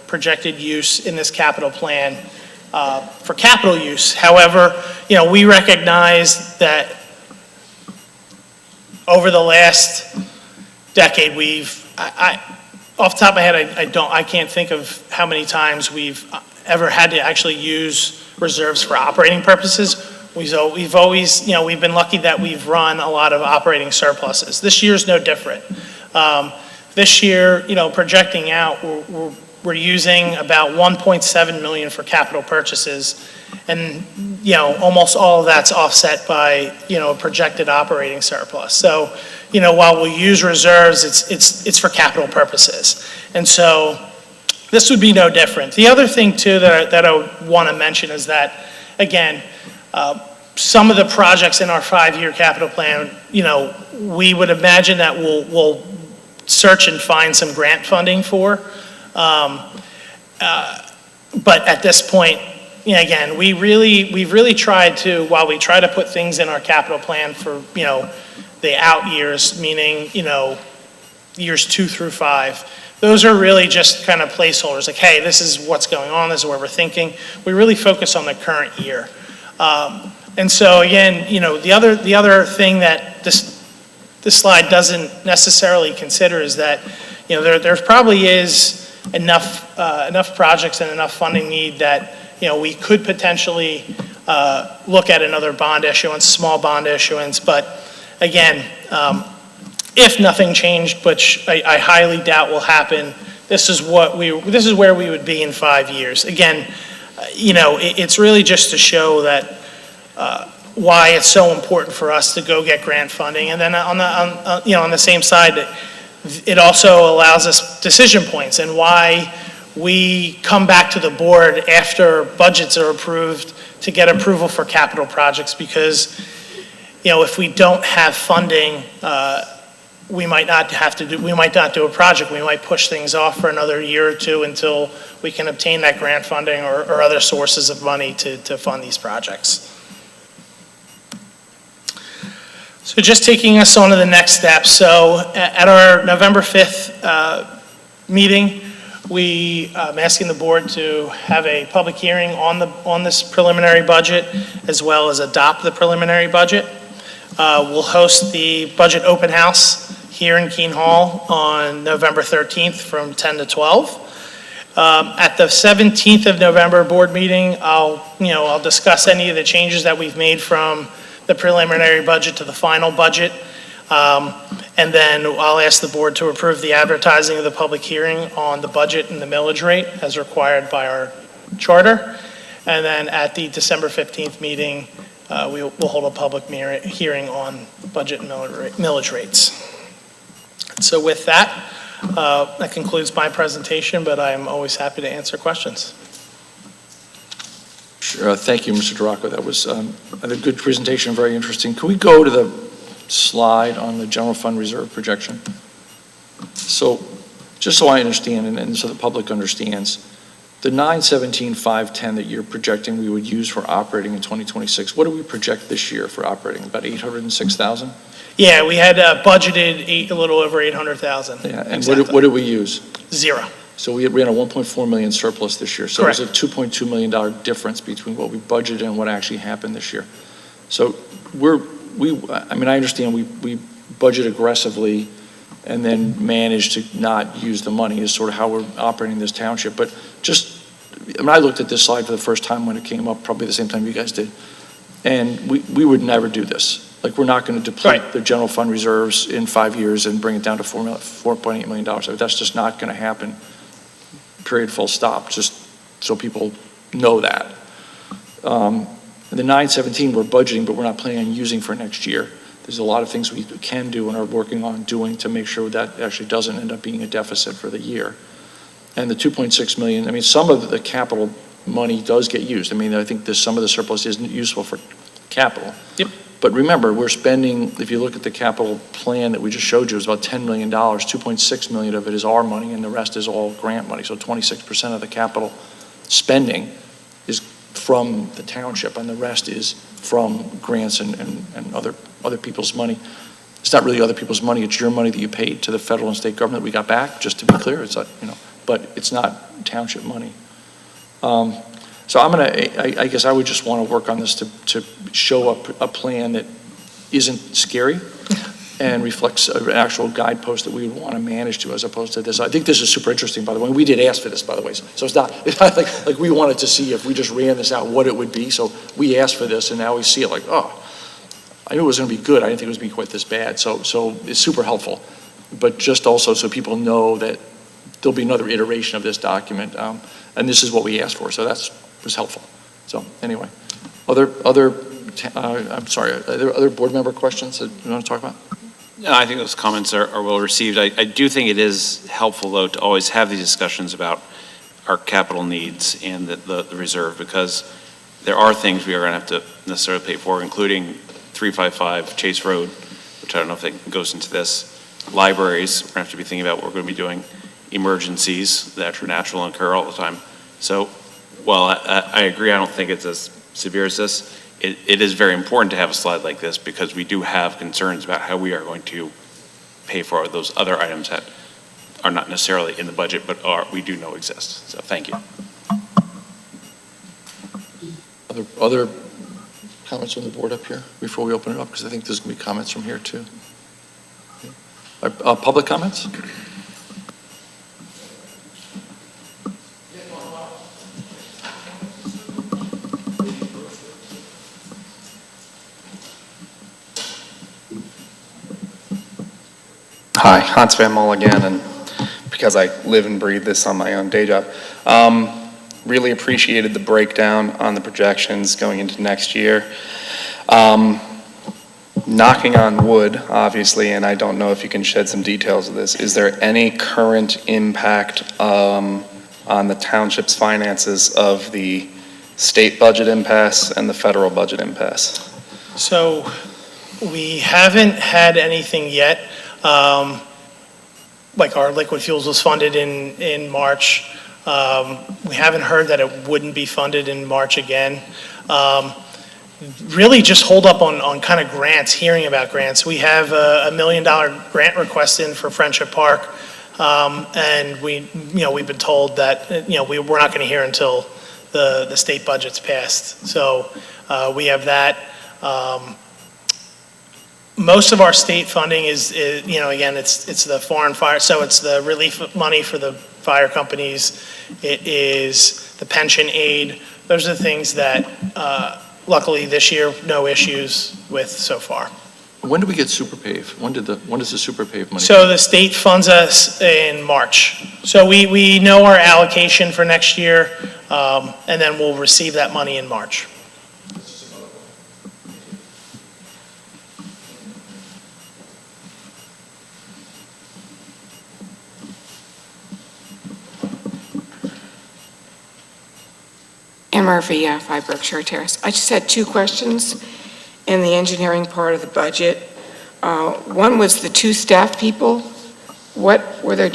projected use in this capital plan for capital use. However, we recognize that over the last decade, off the top of my head, I can't think of how many times we've ever had to actually use reserves for operating purposes. We've always, we've been lucky that we've run a lot of operating surpluses. This year's no different. This year, projecting out, we're using about 1.7 million for capital purchases, and almost all of that's offset by a projected operating surplus. So, while we'll use reserves, it's for capital purposes, and so this would be no different. The other thing too that I want to mention is that, again, some of the projects in our 5-year capital plan, we would imagine that we'll search and find some grant funding for. But at this point, again, we've really tried to, while we try to put things in our capital plan for, the out years, meaning, years 2 through 5, those are really just kind of placeholders, like, hey, this is what's going on, this is where we're thinking. We really focus on the current year. And so again, the other thing that this slide doesn't necessarily consider is that, there probably is enough projects and enough funding need that, we could potentially look at another bond issuance, small bond issuance, but again, if nothing changed, which I highly doubt will happen, this is where we would be in 5 years. Again, it's really just to show that why it's so important for us to go get grant funding, and then on the same side, it also allows us decision points, and why we come back to the board after budgets are approved to get approval for capital projects, because if we don't have funding, we might not do a project. We might push things off for another year or two until we can obtain that grant funding or other sources of money to fund these projects. So just taking us on to the next step. So at our November 5th meeting, I'm asking the board to have a public hearing on this preliminary budget, as well as adopt the preliminary budget. We'll host the budget open house here in Keene Hall on November 13th from 10 to 12. At the 17th of November board meeting, I'll discuss any of the changes that we've made from the preliminary budget to the final budget. And then I'll ask the board to approve the advertising of the public hearing on the budget and the millage rate as required by our charter. And then at the December 15th meeting, we'll hold a public hearing on budget and millage rates. So with that, that concludes my presentation, but I'm always happy to answer questions. Sure. Thank you, Mr. DeRocco. That was a good presentation, very interesting. Can we go to the slide on the general fund reserve projection? So, just so I understand, and so the public understands, the 917,510 that you're projecting we would use for operating in 2026, what do we project this year for operating? About 806,000? Yeah, we had budgeted a little over 800,000. Yeah, and exactly. what did we use? 0. So we ran a 1.4 million surplus this year. So Correct. there's a $2.2 million difference between what we budgeted and what actually happened this year. So I understand we budget aggressively and then manage to not use the money is sort of how we're operating this township. But just I mean, I looked at this slide for the first time when it came up, probably the same time you guys did. And we would never do this. Like, we're not going to deplete Right. the general fund reserves in 5 years and bring it down to $4.8 million. I mean, that's just not going to happen. Period, full stop, just so people know that. The 917 we're budgeting, but we're not planning on using for next year. There's a lot of things we can do and are working on doing to make sure that actually doesn't end up being a deficit for the year. And the 2.6 million, I mean, some of the capital money does get used. I mean, I think some of the surplus isn't useful for capital. Yep. But remember, we're spending, if you look at the capital plan that we just showed you, it's about $10 million. 2.6 million of it is our money and the rest is all grant money. So 26% of the capital spending is from the township and the rest is from grants and other people's money. It's not really other people's money, it's your money that you paid to the federal and state government that we got back, just to be clear. It's not, but it's not township money. So I guess I would just want to work on this to show up a plan that isn't scary and reflects an actual guidepost that we would want to manage to, as opposed to this. I think this is super interesting, by the way. We did ask for this, by the way. So it's not like we wanted to see if we just ran this out, what it would be. So we asked for this and now we see it like, oh, I knew it was going to be good. I didn't think it was going to be quite this bad. So it's super helpful. But just also so people know that there'll be another iteration of this document. And this is what we asked for. So that was helpful. So anyway, I'm sorry, are there other board member questions that you want to talk about? No, I think those comments are well received. I do think it is helpful, though, to always have these discussions about our capital needs and the reserve, because there are things we are going to have to necessarily pay for, including 355 Chase Road, which I don't know if it goes into this. Libraries, we're going to have to be thinking about what we're going to be doing. Emergencies that are natural and occur all the time. So, while I agree, I don't think it's as severe as this. It is very important to have a slide like this because we do have concerns about how we are going to pay for those other items that are not necessarily in the budget, but we do know exist. So thank you. Other comments from the board up here before we open it up? Because I think there's going to be comments from here too. Public comments? Hi, Hans Van Mol again, and because I live and breathe this on my own day job. Really appreciated the breakdown on the projections going into next year. Knocking on wood, obviously, and I don't know if you can shed some details of this, is there any current impact on the township's finances of the state budget impasse and the federal budget impasse? So we haven't had anything yet. Like our liquid fuels was funded in March. We haven't heard that it wouldn't be funded in March again. Really just hold up on kind of grants, hearing about grants. We have a $1 million grant request in for Friendship Park. And we've been told that, we're not going to hear until the state budget's passed. So we have that. Most of our state funding is again, it's the foreign fire, so it's the relief money for the fire companies. It is the pension aid. Those are the things that, luckily this year, no issues with so far. When do we get super pave? When does the super pave money? So the state funds us in March. So we know our allocation for next year, and then we'll receive that money in March. Ann Murphy, 5 Berkshire Terrace. I just had 2 questions in the engineering part of the budget. One was the 2 staff people. What were their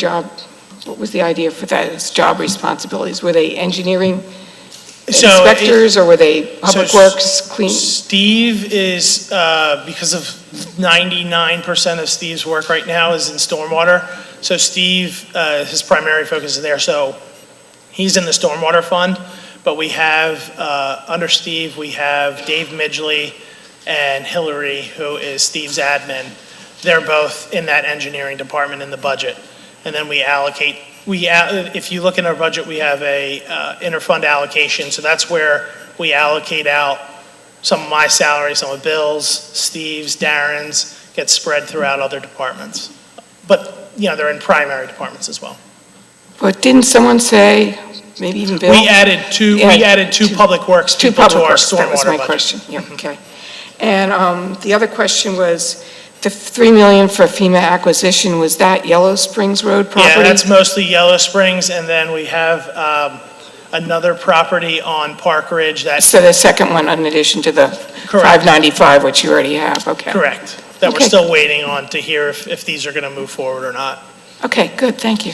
what was the idea for that as job responsibilities? Were they engineering inspectors or were they public works, clean? Steve is, because of 99% of Steve's work right now is in stormwater. So Steve, his primary focus is there. So he's in the stormwater fund. But we have, under Steve, we have Dave Midgley and Hillary, who is Steve's admin. They're both in that engineering department in the budget. And then we allocate if you look in our budget, we have a interfund allocation, so that's where we allocate out some of my salary, some of Bill's, Steve's, Darren's, gets spread throughout other departments. But, they're in primary departments as well. But didn't someone say, maybe even Bill? We added two public works Two people to public our works, that was stormwater my budget. question, yeah, okay. And the other question was, the $3 million for FEMA acquisition, was that Yellow Springs Road property? Yeah, that's mostly Yellow Springs, and then we have another property on Park Ridge that, So the second one in addition to the Correct. 595, which you already have, okay. correct, that we're Okay. still waiting on to hear if these are going to move forward or not. Okay, good, thank you.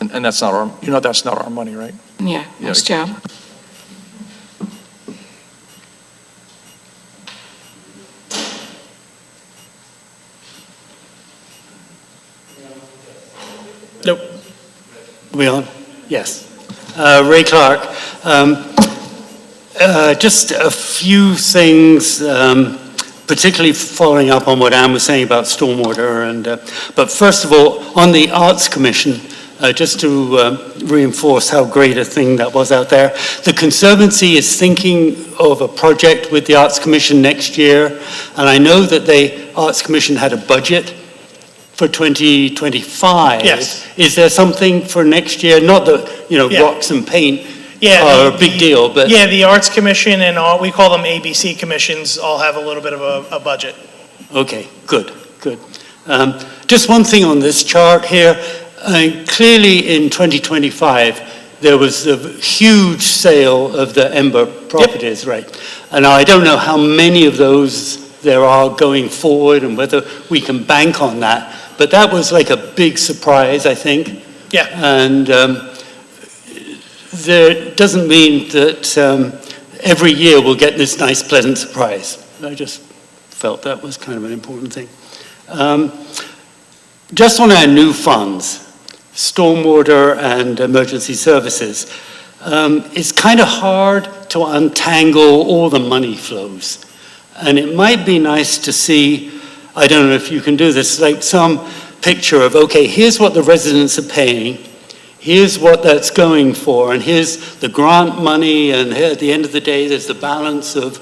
And that's not our, that's not our money, right? Yeah, nice job. Nope. Are we on? Yes. Ray Clark. Just a few things, particularly following up on what Anne was saying about stormwater. But first of all, on the Arts Commission, just to reinforce how great a thing that was out there. The Conservancy is thinking of a project with the Arts Commission next year, and I know that the Arts Commission had a budget for 2025. Yes. Is there something for next year? Not that, Yeah. rocks and paint Yeah, are a big deal, but... Yeah, the Arts Commission and all, we call them ABC commissions, all have a little bit of a budget. Okay, good. Just one thing on this chart here. Clearly in 2025, there was a huge sale of the Ember properties, right? And I don't know how many of those there are going forward and whether we can bank on that. But that was like a big surprise, I think. Yeah. And there doesn't mean that every year we'll get this nice, pleasant surprise. I just felt that was kind of an important thing. Just on our new funds, stormwater and emergency services, it's kind of hard to untangle all the money flows. And it might be nice to see, I don't know if you can do this, like some picture of, okay, here's what the residents are paying, here's what that's going for, and here's the grant money, and here at the end of the day, there's the balance of,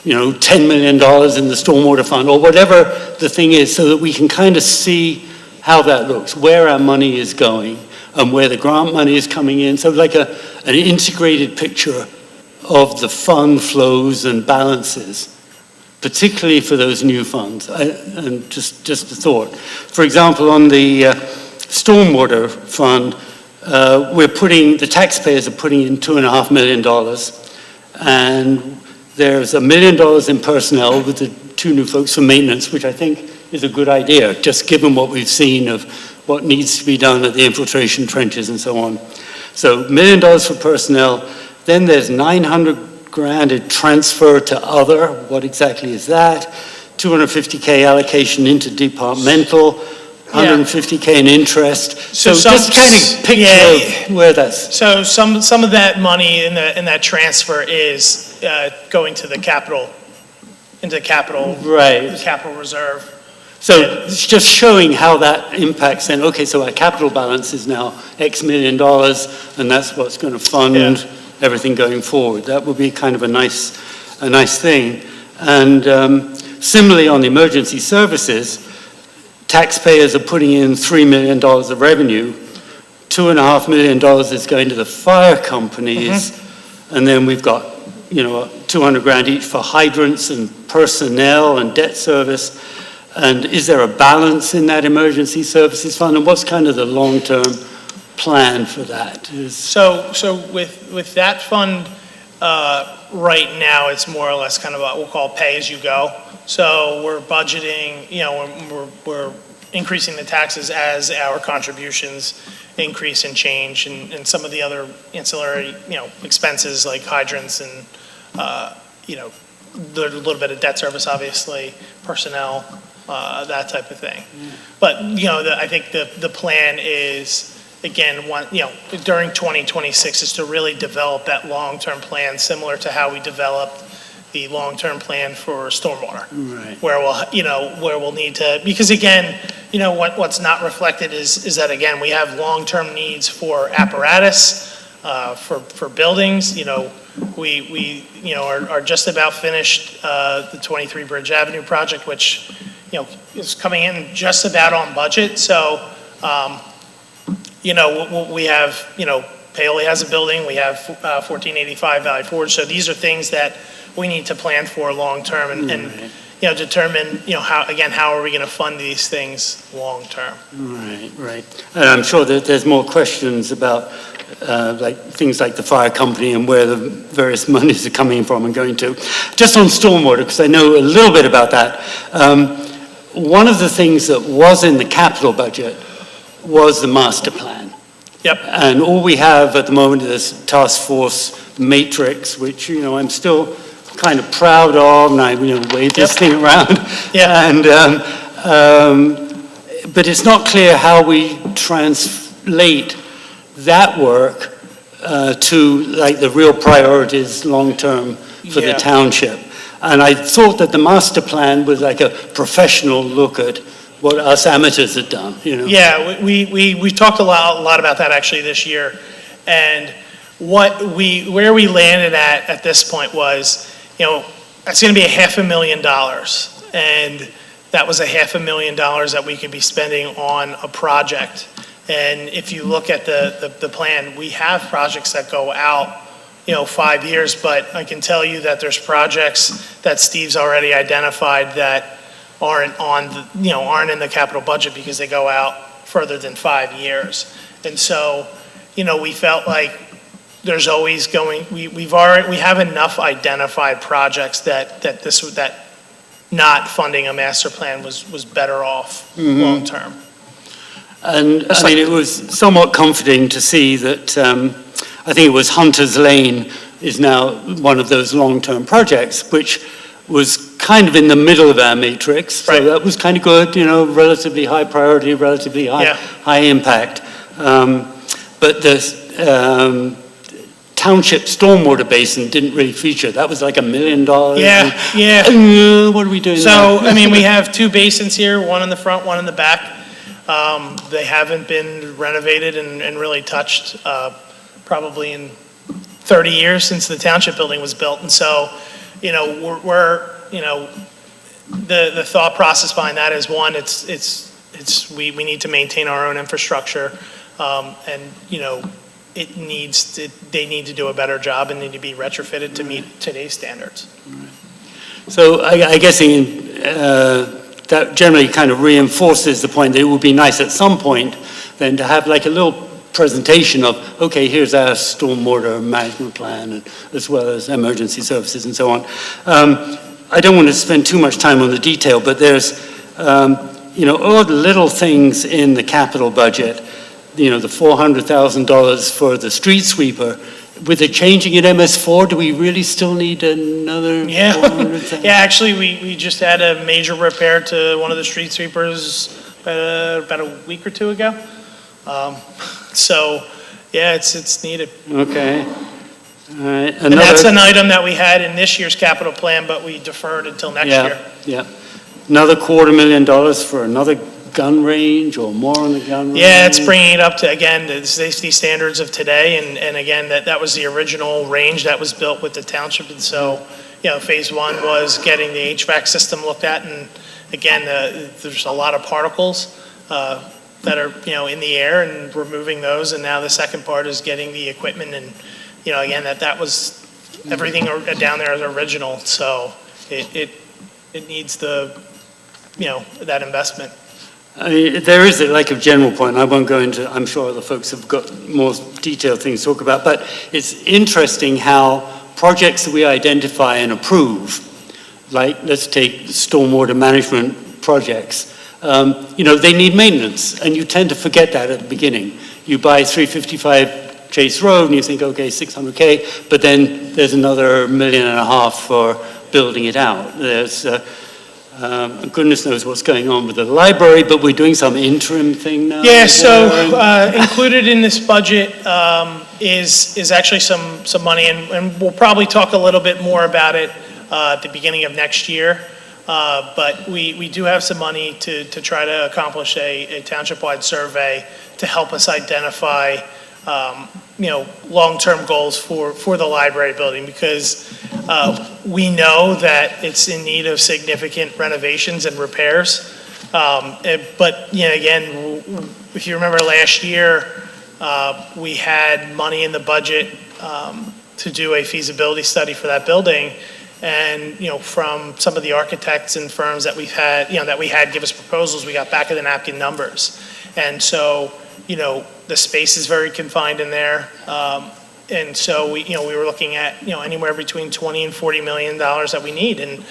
$10 million in the stormwater fund, or whatever the thing is, so that we can kind of see how that looks, where our money is going, and where the grant money is coming in. So like an integrated picture of the fund flows and balances, particularly for those new funds. And just a thought. For example, on the stormwater fund, the taxpayers are putting in $2.5 million, and there's $1 million in personnel with the two new folks for maintenance, which I think is a good idea, just given what we've seen of what needs to be done at the infiltration trenches and so on. So $1 million for personnel, then there's $900,000 in transfer to other. What exactly is that? $250K allocation into departmental, $150K in interest. So just kind of picture of where that's... So some of that money in that transfer is going to the capital, Right. capital reserve. So it's just showing how that impacts then, okay, so our capital balance is now X million dollars, and that's what's going to fund everything going forward. That would be kind of a nice thing. And similarly on the emergency services, taxpayers are putting in $3 million of revenue, $2.5 million is going to the fire companies, and then we've got, $200,000 each for hydrants and personnel and debt service. And is there a balance in that emergency services fund? And what's kind of the long-term plan for that? So with that fund, right now, it's more or less kind of what we'll call pay-as-you-go. So we're budgeting, we're increasing the taxes as our contributions increase and change, and some of the other ancillary, expenses like hydrants and, the little bit of debt service, obviously, personnel, that type of thing. But, I think the plan is, again, during 2026 is to really develop that long-term plan, similar to how we developed the long-term plan for stormwater. Right. Where we'll need to, because again, what's not reflected is that, again, we have long-term needs for apparatus, for buildings. We are just about finished the 23 Bridge Avenue project, which, is coming in just about on budget. So, we have, Paoli has a building, we have 1485 Valley Forge. So these are things that we need to plan for long-term and determine, how are we going to fund these things long-term? Right. And I'm sure that there's more questions about things like the fire company and where the various monies are coming from and going to. Just on stormwater, because I know a little bit about that. One of the things that was in the capital budget was the master plan. Yep. And all we have at the moment is this task force matrix, which, I'm still kind of proud of, and I, wave this thing around. Yeah. And, but it's not clear how we translate that work to like the real priorities long-term for the township. And I thought that the master plan was like a professional look at what us amateurs had done, Yeah, we talked a lot about that actually this year. And where we landed at this point was, that's going to be $500,000. And that was $500,000 that we could be spending on a project. And if you look at the plan, we have projects that go out, 5 years, but I can tell you that there's projects that Steve's already identified that aren't in the capital budget because they go out further than 5 years. And so, we felt like there's always we have enough identified projects that not funding a master plan was better off long term. And it was somewhat comforting to see that, I think it was Hunter's Lane is now one of those long-term projects, which was kind of in the middle of our matrix. So Right. that was kind of good, relatively high priority, relatively high impact. But the Township stormwater basin didn't really feature. That was like $1 million. Yeah. What are we doing So, there? we have two basins here, one in the front, one in the back. They haven't been renovated and really touched probably in 30 years since the township building was built. And so, the thought process behind that is one, we need to maintain our own infrastructure. And, they need to do a better job and need to be retrofitted to meet today's standards. So I guess that generally kind of reinforces the point that it would be nice at some point then to have like a little presentation of, okay, here's our stormwater management plan, and as well as emergency services and so on. I don't want to spend too much time on the detail, but there's, odd little things in the capital budget, the $400,000 for the street sweeper. With the changing at MS4, do we really still need another Yeah. $400,000? Yeah, actually, we just had a major repair to one of the street sweepers about a week or two ago. So, yeah, it's needed. Okay. All right. And that's an item that we had in this year's capital plan, but we deferred until next year. Yeah. Another $250,000 for another gun range or more on the gun range? Yeah, it's bringing it up to, again, the safety standards of today. And again, that was the original range that was built with the township. And so, phase one was getting the HVAC system looked at. And again, there's a lot of particles that are, in the air and removing those. And now the second part is getting the equipment. And, again, that was, everything down there is original. So it needs that investment. There is like a general point. I won't go into, I'm sure other folks have got more detailed things to talk about, but it's interesting how projects that we identify and approve, like let's take stormwater management projects, they need maintenance, and you tend to forget that at the beginning. You buy 355 Chase Road and you think, okay, $600K, but then there's another $1.5 million for building it out. There's goodness knows what's going on with the library, but we're doing some interim thing now. Yeah, so included in this budget is actually some money, and we'll probably talk a little bit more about it at the beginning of next year. But we do have some money to try to accomplish a township-wide survey to help us identify, long-term goals for the library building, because we know that it's in need of significant renovations and repairs. But, again, if you remember last year, we had money in the budget to do a feasibility study for that building. And, from some of the architects and firms that we had give us proposals, we got back of the napkin numbers. And so, the space is very confined in there. And so we were looking at, anywhere between 20 and $40 million that we need. And,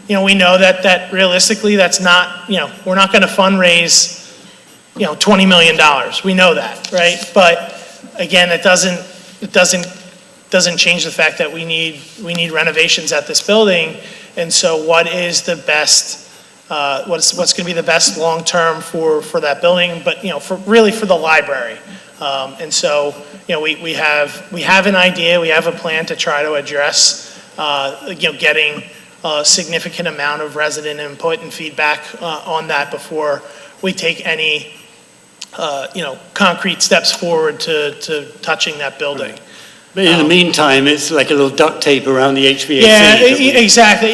we know that realistically, that's not, we're not going to fundraise, $20 million. We know that, right? But again, it doesn't change the fact that we need renovations at this building. And so what is the best, what's going to be the best long-term for that building, but, for the library. And so, we have an idea, we have a plan to try to address, getting a significant amount of resident input and feedback on that before we take any, concrete steps forward to touching that building. But in the meantime, it's like a little duct tape around the HVAC. Yeah, exactly.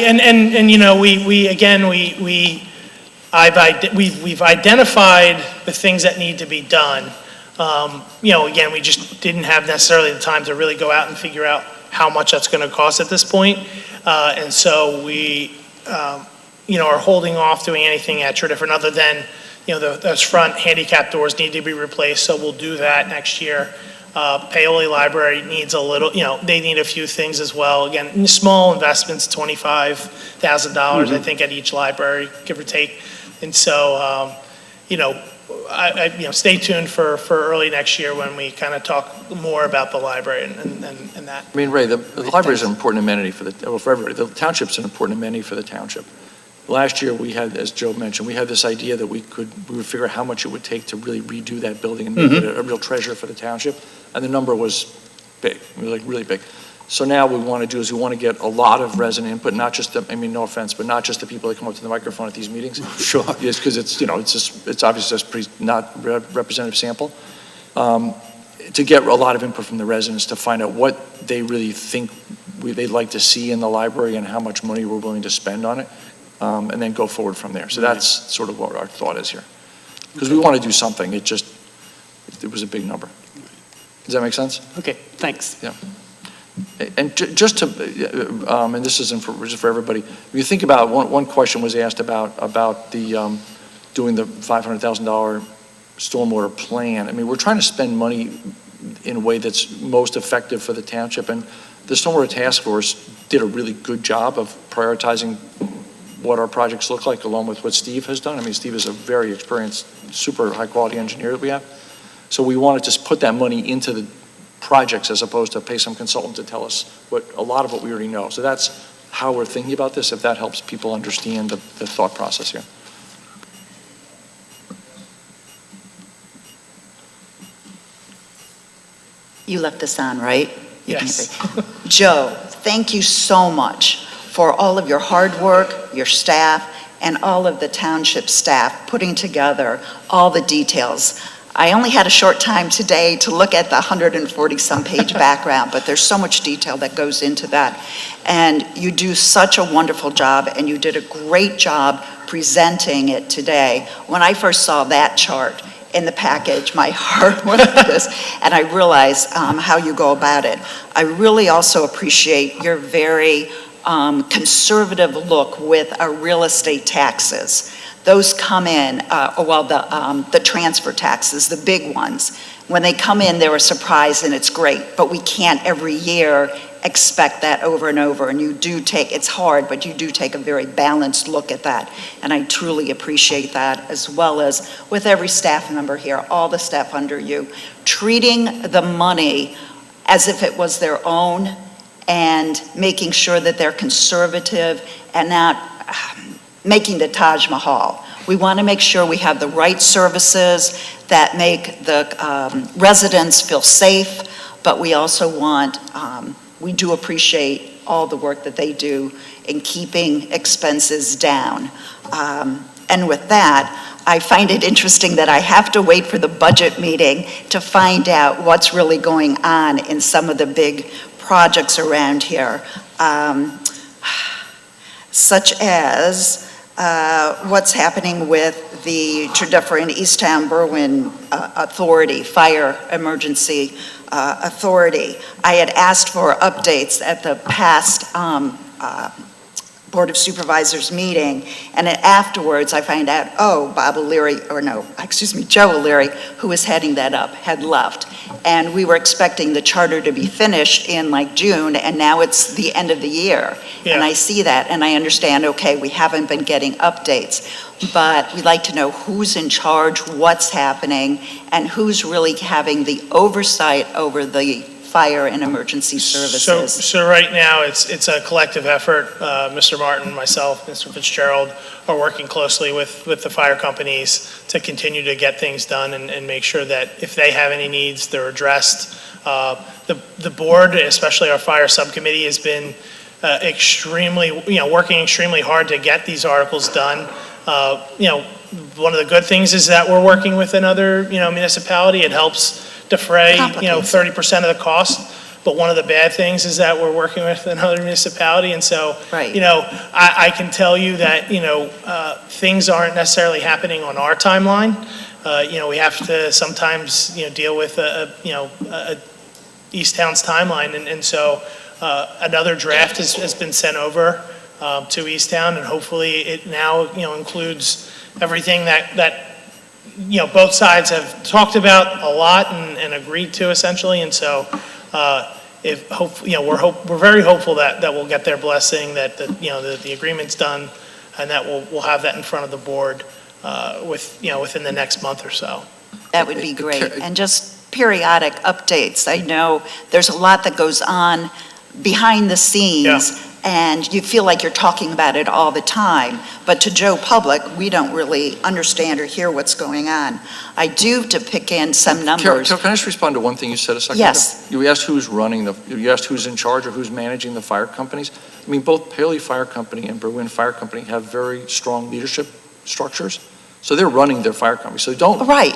We've identified the things that need to be done. Again, we just didn't have necessarily the time to really go out and figure out how much that's going to cost at this point. And so we, are holding off doing anything at Tredyffrin other than, those front handicap doors need to be replaced. So we'll do that next year. Paoli Library needs a little, they need a few things as well. Again, small investments, $25,000, I think, at each library, give or take. And so, stay tuned for early next year when we kind of talk more about the library and that. I mean, Ray, the library is an important amenity for everybody. The township's an important amenity for the township. Last year, we had, as Joe mentioned, we had this idea that we would figure out how much it would take to really redo that building and make it a real treasure for the township. And the number was big, really big. So now what we want to do is we want to get a lot of resident input, not just no offense, but not just the people that come up to the microphone at these meetings. Sure. Yes, because it's obviously just pretty not representative sample. To get a lot of input from the residents to find out what they really think they'd like to see in the library and how much money we're willing to spend on it. And then go forward from there. So that's sort of what our thought is here. Because we want to do something, it was a big number. Does that make sense? Okay, thanks. Yeah. And just to, and this isn't just for everybody, if you think about, one question was asked about the, doing the $500,000 stormwater plan. I mean, we're trying to spend money in a way that's most effective for the township, and the stormwater task force did a really good job of prioritizing what our projects look like, along with what Steve has done. I mean, Steve is a very experienced, super high-quality engineer that we have. So we want to just put that money into the projects as opposed to pay some consultant to tell us a lot of what we already know. So that's how we're thinking about this, if that helps people understand the thought process here. You left this on, right? Yes. Joe, thank you so much for all of your hard work, your staff, and all of the township staff putting together all the details. I only had a short time today to look at the 140-some page background, but there's so much detail that goes into that. And you do such a wonderful job, and you did a great job presenting it today. When I first saw that chart in the package, my heart went like this, and I realized how you go about it. I really also appreciate your very conservative look with our real estate taxes. Those come in, the transfer taxes, the big ones. When they come in, they're a surprise and it's great, but we can't every year expect that over and over. And you do take, it's hard, but you do take a very balanced look at that. And I truly appreciate that, as well as with every staff member here, all the staff under you, treating the money as if it was their own and making sure that they're conservative and not making the Taj Mahal. We want to make sure we have the right services that make the residents feel safe, but we also want we do appreciate all the work that they do in keeping expenses down. And with that, I find it interesting that I have to wait for the budget meeting to find out what's really going on in some of the big projects around here, such as what's happening with the Tredyffrin Easttown Berwyn Authority, Fire Emergency Authority. I had asked for updates at the past Board of Supervisors meeting, and then afterwards I find out, Joe O'Leary, who was heading that up, had left. And we were expecting the charter to be finished in like June, and now it's the end of the year. Yeah. And I see that, and I understand, okay, we haven't been getting updates, but we'd like to know who's in charge, what's happening, and who's really having the oversight over the fire and emergency services. So right now, it's a collective effort. Mr. Martin, myself, Mr. Fitzgerald are working closely with the fire companies to continue to get things done and make sure that if they have any needs, they're addressed. The board, especially our fire subcommittee, has been working extremely hard to get these articles done. One of the good things is that we're working with another, municipality. It helps defray, 30% of the cost. But one of the bad things is that we're working with another municipality. And so, Right. I can tell you that, things aren't necessarily happening on our timeline. We have to sometimes, deal with East Town's timeline. And so, another draft has been sent over to East Town, and hopefully it now, includes everything that both sides have talked about a lot and agreed to essentially. And so, we're very hopeful that we'll get their blessing, that the agreement's done, and that we'll have that in front of the board within the next month or so. That would be great. And just periodic updates. I know there's a lot that goes on behind the scenes, and you feel like you're talking about it all the time. But to Joe Public, we don't really understand or hear what's going on. I do, to pick in some numbers. Carol, can I just respond to one thing you said a second ago? Yes. You asked you asked who's in charge or who's managing the fire companies. I mean, both Paley Fire Company and Berwyn Fire Company have very strong leadership structures. So they're running their fire companies. So don't worry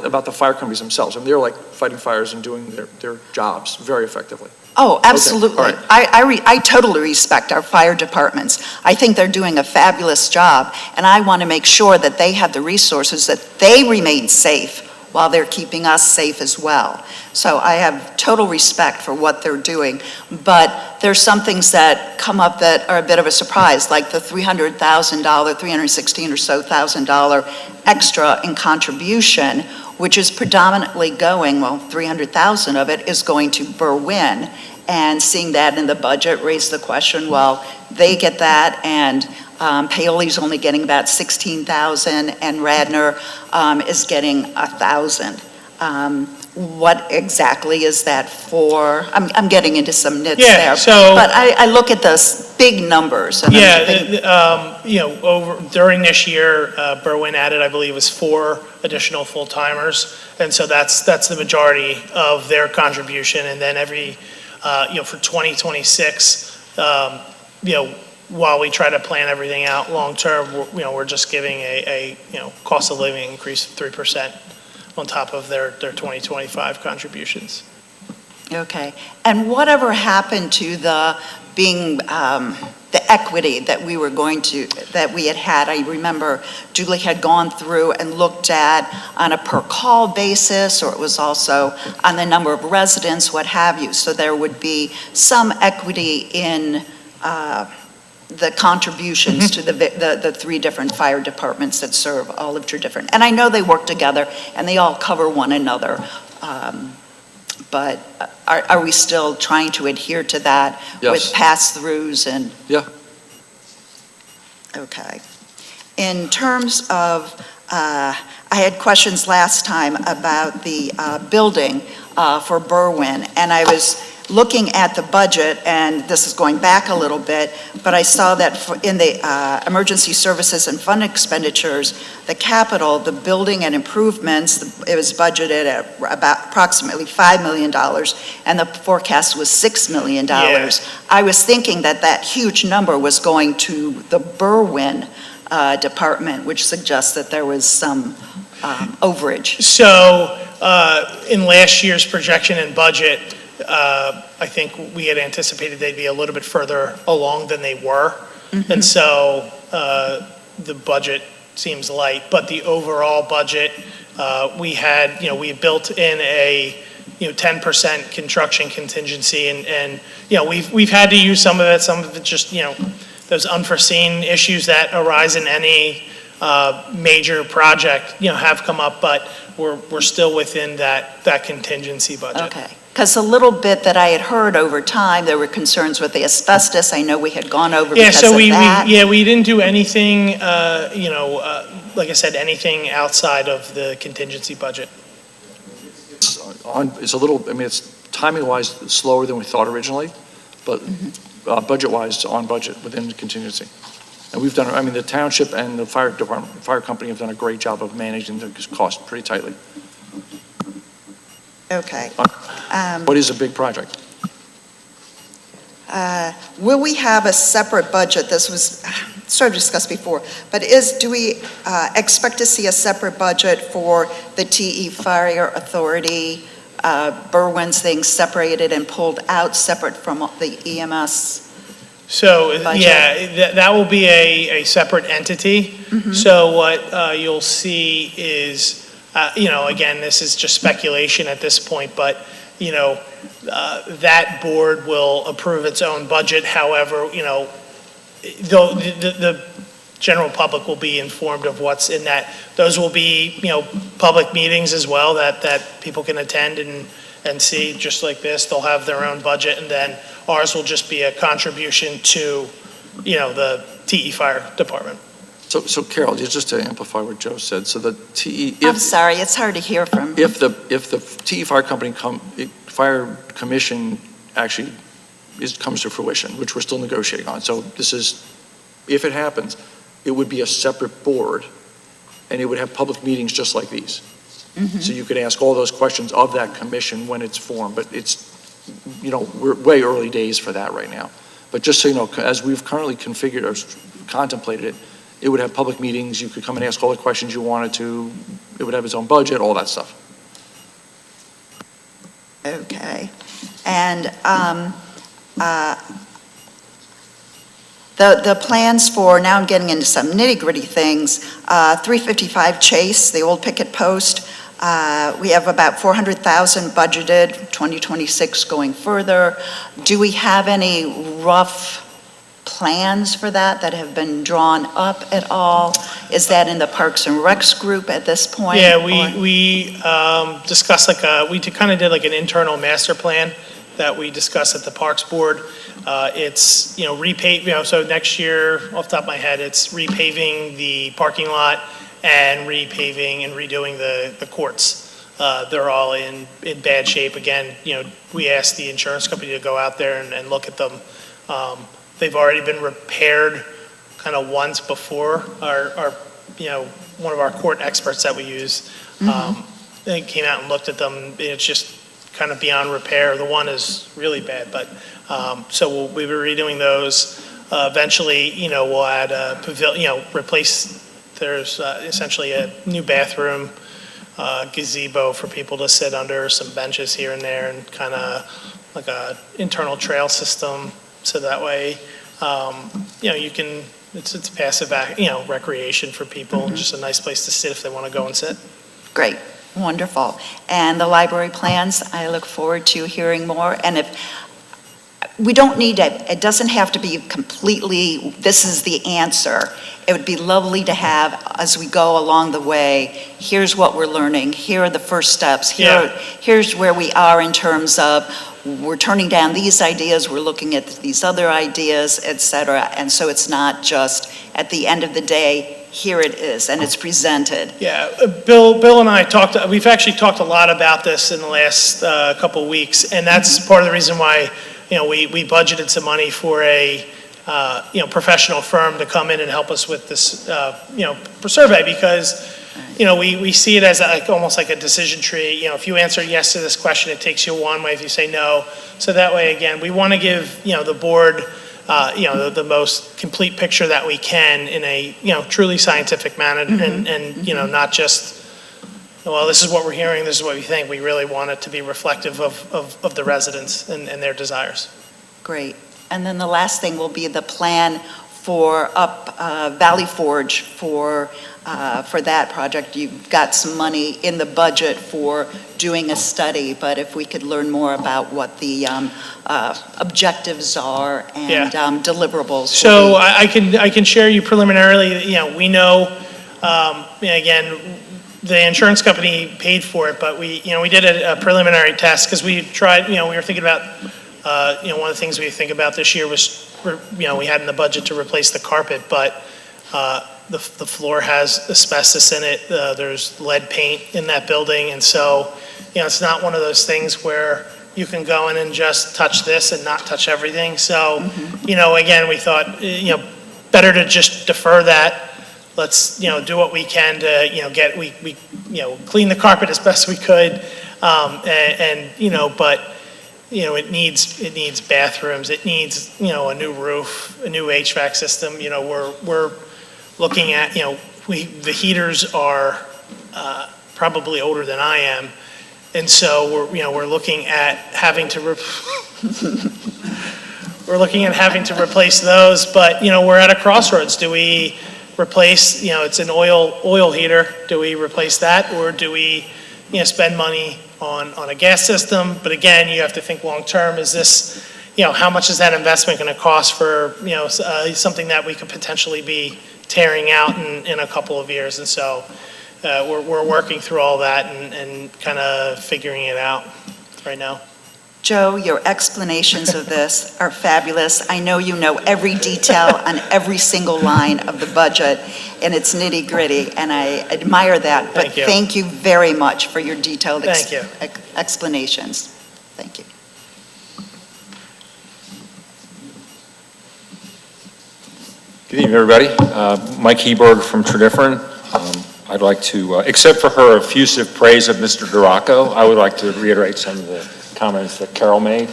about the fire companies themselves. I mean, they're like fighting fires and doing their jobs very effectively. Oh, absolutely. Okay, all right. I totally respect our fire departments. I think they're doing a fabulous job, and I want to make sure that they have the resources, that they remain safe while they're keeping us safe as well. So I have total respect for what they're doing, but there's some things that come up that are a bit of a surprise, like the $300,000, $316 or so thousand extra in contribution, which is predominantly going, 300,000 of it is going to Berwyn. And seeing that in the budget raised the question, well, they get that, and Paoli's only getting about 16,000, and Radnor is getting 1,000. What exactly is that for? I'm getting into some nits there. But I look at those big numbers. And during this year, Berwyn added, I believe, was 4 additional full-timers. And so that's the majority of their contribution. And then for 2026, while we try to plan everything out long-term, we're just giving a cost of living increase of 3% on top of their 2025 contributions. Okay. And whatever happened to the equity that we had? I remember Julie had gone through and looked at on a per call basis, or it was also on the number of residents, what have you. So there would be some equity in the contributions to the 3 different fire departments that serve all of Tredyffrin. And I know they work together and they all cover one another. But are we still trying to adhere to that with pass-throughs and? Yeah. Okay. In terms of, I had questions last time about the building for Berwyn, and I was looking at the budget, and this is going back a little bit, but I saw that in the emergency services and fund expenditures, the capital, the building and improvements, it was budgeted at about approximately $5 million, and the forecast was $6 million. Yeah. I was thinking that that huge number was going to the Berwyn department, which suggests that there was some overage. So, in last year's projection and budget, I think we had anticipated they'd be a little bit further along than they were. And so, the budget seems light, but the overall budget, we had, we built in a, 10% construction contingency, and, we've had to use some of it just, those unforeseen issues that arise in any major project, have come up, but we're still within that contingency budget. Okay, because a little bit that I had heard over time, there were concerns with the asbestos. I know we had gone over Yeah, because so of we that. we didn't do anything, like I said, anything outside of the contingency budget. It's a little, it's timing-wise slower than we thought originally, but budget-wise, it's on budget within the contingency. And we've done, the township and the fire department, fire company have done a great job of managing the cost pretty tightly. Okay. What is a big project? Will we have a separate budget? This was sort of discussed before, but do we expect to see a separate budget for the TE Fire Authority, Berwyn's things separated and pulled out separate from the EMS? So, budget? yeah, that will be a separate entity. So what you'll see is, again, this is just speculation at this point, but, that board will approve its own budget. However, though the general public will be informed of what's in that. Those will be, public meetings as well that people can attend and see, just like this. They'll have their own budget, and then ours will just be a contribution to, the TE Fire Department. So Carol, just to amplify what Joe said, so the TE, I'm sorry, it's hard to hear from. if the TE Fire Company Fire Commission actually comes to fruition, which we're still negotiating on, so this is, if it happens, it would be a separate board, and it would have public meetings just like these. So you could ask all those questions of that commission when it's formed, but it's, we're way early days for that right now. But just so you know, as we've currently configured or contemplated it, it would have public meetings, you could come and ask all the questions you wanted to, it would have its own budget, all that stuff. Okay. And the plans for, now I'm getting into some nitty-gritty things, 355 Chase, the old picket post, we have about $400,000 budgeted, 2026 going further. Do we have any rough plans for that have been drawn up at all? Is that in the Parks and Recs group at this point? Yeah, we discussed we kind of did an internal master plan that we discussed at the Parks Board. It's, repave, so next year, off the top of my head, it's repaving the parking lot and repaving and redoing the courts. They're all in bad shape. Again, we asked the insurance company to go out there and look at them. They've already been repaired kind of once before. Our one of our court experts that we use, they came out and looked at them. It's just kind of beyond repair. The one is really bad, but so we'll be redoing those. Eventually, we'll add a pavilion, replace, there's essentially a new bathroom, gazebo for people to sit under, some benches here and there, and kind of like a internal trail system. So that way, you can, it's passive, recreation for people, just a nice place to sit if they want to go and sit. Great, wonderful. And the library plans, I look forward to hearing more. And if, we don't need it doesn't have to be completely, this is the answer. It would be lovely to have, as we go along the way, here's what we're learning, here are the first steps, here's where we are in terms of, we're turning down these ideas, we're looking at these other ideas, et cetera. And so it's not just, at the end of the day, here it is, and it's presented. Yeah, Bill and I we've actually talked a lot about this in the last couple of weeks, and that's part of the reason why, we budgeted some money for a, professional firm to come in and help us with this, survey, because, we see it as almost like a decision tree. If you answer yes to this question, it takes you one way. If you say no, so that way, again, we want to give, the board, the most complete picture that we can in a, truly scientific manner, and, not just, well, this is what we're hearing, this is what we think. We really want it to be reflective of the residents and their desires. Great. And then the last thing will be the plan for Valley Forge for that project. You've got some money in the budget for doing a study, but if we could learn more about what the objectives are and deliverables. So I can share you preliminarily, we know, again, the insurance company paid for it, but we did a preliminary test because we tried, we were thinking about, one of the things we think about this year was, we had in the budget to replace the carpet, but the floor has asbestos in it. There's lead paint in that building. And so, it's not one of those things where you can go in and just touch this and not touch everything. So, again, we thought, better to just defer that. Let's, do what we can to, we clean the carpet as best we could. But, it needs bathrooms. It needs, a new roof, a new HVAC system. We're looking at, the heaters are probably older than I am. And so we're looking at having to replace those, but we're at a crossroads. Do we replace, it's an oil heater, do we replace that, or do we spend money on a gas system? But again, you have to think long term. Is this, how much is that investment going to cost for something that we could potentially be tearing out in a couple of years? And so we're working through all that and kind of figuring it out right now. Joe, your explanations of this are fabulous. I know you know every detail on every single line of the budget, and it's nitty-gritty, and I admire that. But thank you very much for your detailed explanations. Thank you. Good evening, everybody. Mike Heberg from Tredyffrin. I'd like to, except for her effusive praise of Mr. Duraco, I would like to reiterate some of the comments that Carol made.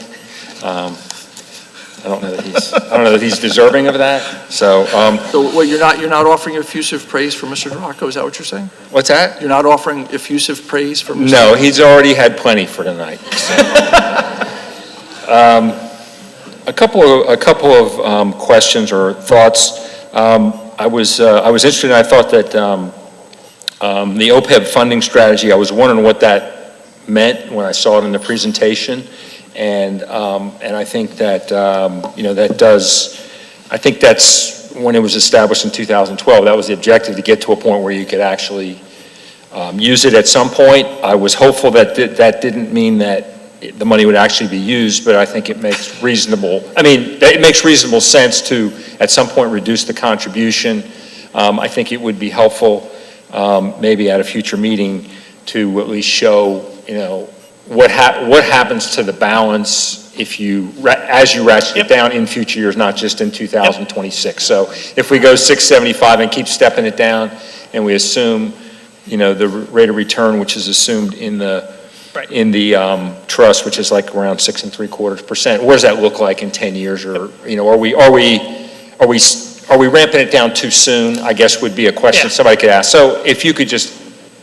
I don't know that he's deserving of that. So, So you're not offering effusive praise for Mr. Duraco? Is that what you're saying? What's that? You're not offering effusive praise for Mr. No, he's already had plenty for tonight. A couple of questions or thoughts. I was interested, and I thought that the OPEB funding strategy, I was wondering what that meant when I saw it in the presentation, and I think that I think that's when it was established in 2012. That was the objective, to get to a point where you could actually use it at some point. I was hopeful that that didn't mean that the money would actually be used, but I think it makes reasonable sense to at some point reduce the contribution. I think it would be helpful, maybe at a future meeting, to at least show, what happens to the balance if as you ratchet it down in future years, not just in 2026. So if we go 675 and keep stepping it down, and we assume, the rate of return, which is assumed in the trust, which is like around 6.75%. What does that look like in 10 years? Or are we ramping it down too soon? I guess would be a question somebody could ask. So if you could just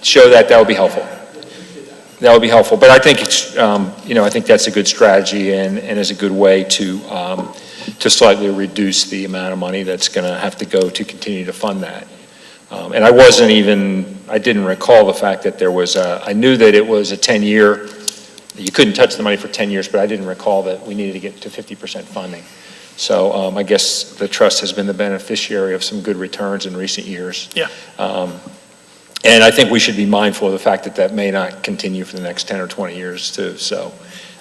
show that would be helpful. That would be helpful. But I think it's I think that's a good strategy and is a good way to slightly reduce the amount of money that's going to have to go to continue to fund that. And I didn't recall the fact that there was I knew that it was a 10-year, you couldn't touch the money for 10 years, but I didn't recall that we needed to get to 50% funding. So I guess the trust has been the beneficiary of some good returns in recent years. Yeah. And I think we should be mindful of the fact that that may not continue for the next 10 or 20 years too. So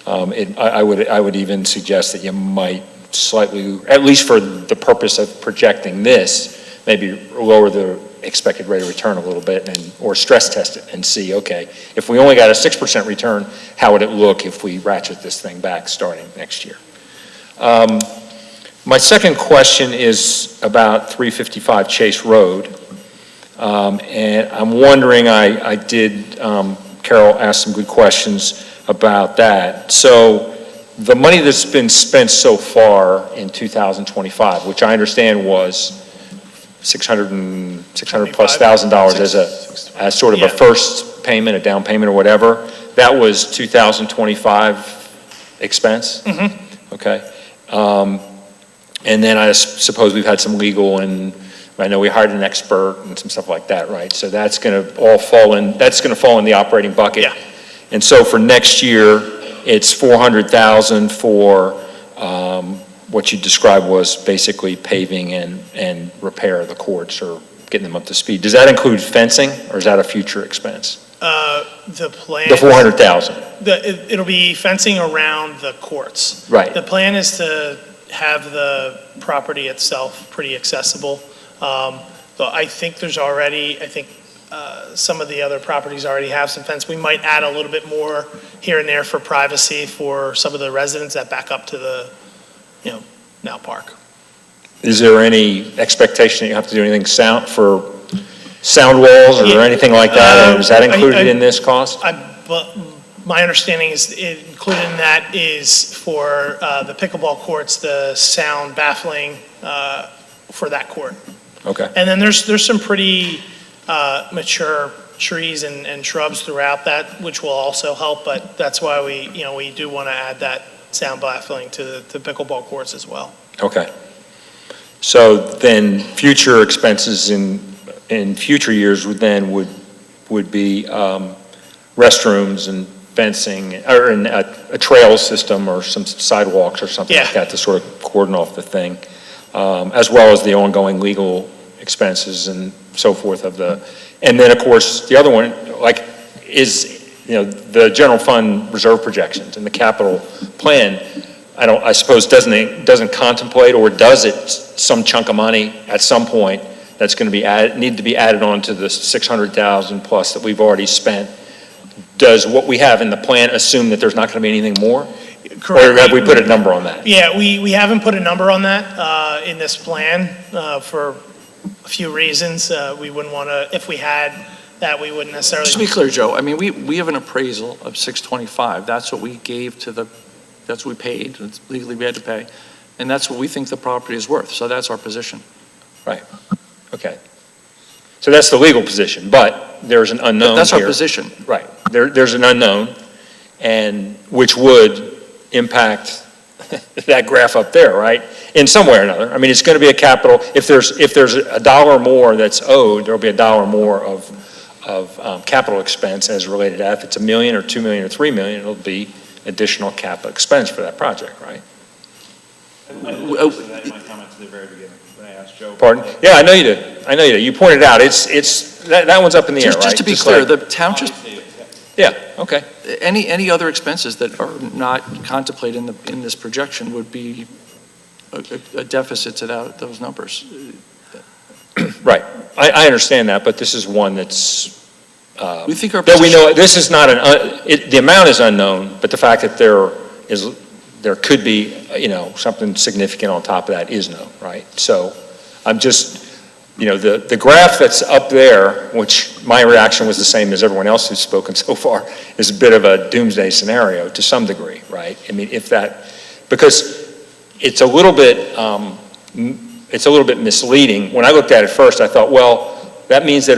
I would even suggest that you might slightly, at least for the purpose of projecting this, maybe lower the expected rate of return a little bit or stress test it and see, okay, if we only got a 6% return, how would it look if we ratchet this thing back starting next year? My second question is about 355 Chase Road. And I'm wondering, Carol asked some good questions about that. So the money that's been spent so far in 2025, which I understand was $600 plus $1,000 as sort of a first payment, a down payment or whatever, that was 2025 expense? Mm-hmm. Okay. And then I suppose we've had some legal, and I know we hired an expert and some stuff like that, right? So that's going to all fall in the operating bucket. Yeah. And so for next year, it's $400,000 for what you described was basically paving and repair of the courts or getting them up to speed. Does that include fencing, or is that a future expense? The plan. The $400,000. It'll be fencing around the courts. Right. The plan is to have the property itself pretty accessible. But I think some of the other properties already have some fence. We might add a little bit more here and there for privacy for some of the residents that back up to the, now park. Is there any expectation that you have to do anything sound walls or anything like that? Is that included in this cost? But my understanding is included in that is for the pickleball courts, the sound baffling for that court. Okay. And then there's some pretty mature trees and shrubs throughout that, which will also help, but that's why we do want to add that sound baffling to the pickleball courts as well. Okay. So then future expenses in future years would be restrooms and fencing, or a trail system or some sidewalks or something like that to sort of cordon off the thing, as well as the ongoing legal expenses and so forth and then of course the other one is the general fund reserve projections and the capital plan. I suppose doesn't contemplate, or does it, some chunk of money at some point that's going to need to be added on to the $600,000 plus that we've already spent? Does what we have in the plan assume that there's not going to be anything more? Correct. Or have we put a number on that? Yeah, we haven't put a number on that in this plan for a few reasons. We wouldn't want to, if we had that, we wouldn't necessarily. Just to be clear, Joe, I mean, we have an appraisal of $625. That's what we gave that's what we paid, it's legally we had to pay, and that's what we think the property is worth, so that's our position. Right, okay. So that's the legal position, but there's an unknown That's here. our position. Right, there's an unknown, and which would impact that graph up there, right? In some way or another. I mean, it's going to be a capital, if there's $1 more that's owed, there'll be $1 more of capital expense as related to that. If it's $1 million or $2 million or $3 million, it'll be additional capital expense for that project, right? I listed that in my comments at the very beginning when I asked Joe. Pardon? Yeah, I know you did. You pointed out, that one's up in the air, right? Just to be clear, the township, Yeah, okay. any other expenses that are not contemplated in this projection would be a deficit to those numbers. Right, I understand that, but this is one that's, We think our that we position- know, this is not the amount is unknown, but the fact that there could be, something significant on top of that is known, right? So I'm just, the graph that's up there, which my reaction was the same as everyone else who's spoken so far, is a bit of a doomsday scenario to some degree, right? I mean, because it's a little bit misleading. When I looked at it first, I thought, well, that means that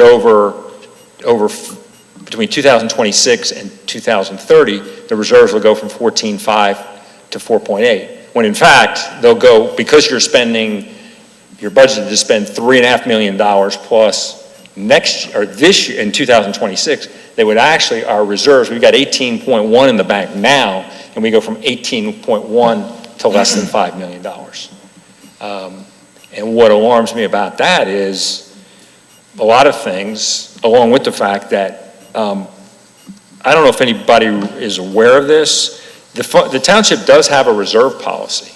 between 2026 and 2030, the reserves will go from 14.5 to 4.8. When in fact, they'll go, because you're budgeted to spend $3.5 million plus this year in 2026, they would actually, our reserves, we've got 18.1 in the bank now, and we go from 18.1 to less than $5 million. And what alarms me about that is a lot of things, along with the fact that, I don't know if anybody is aware of this, the township does have a reserve policy.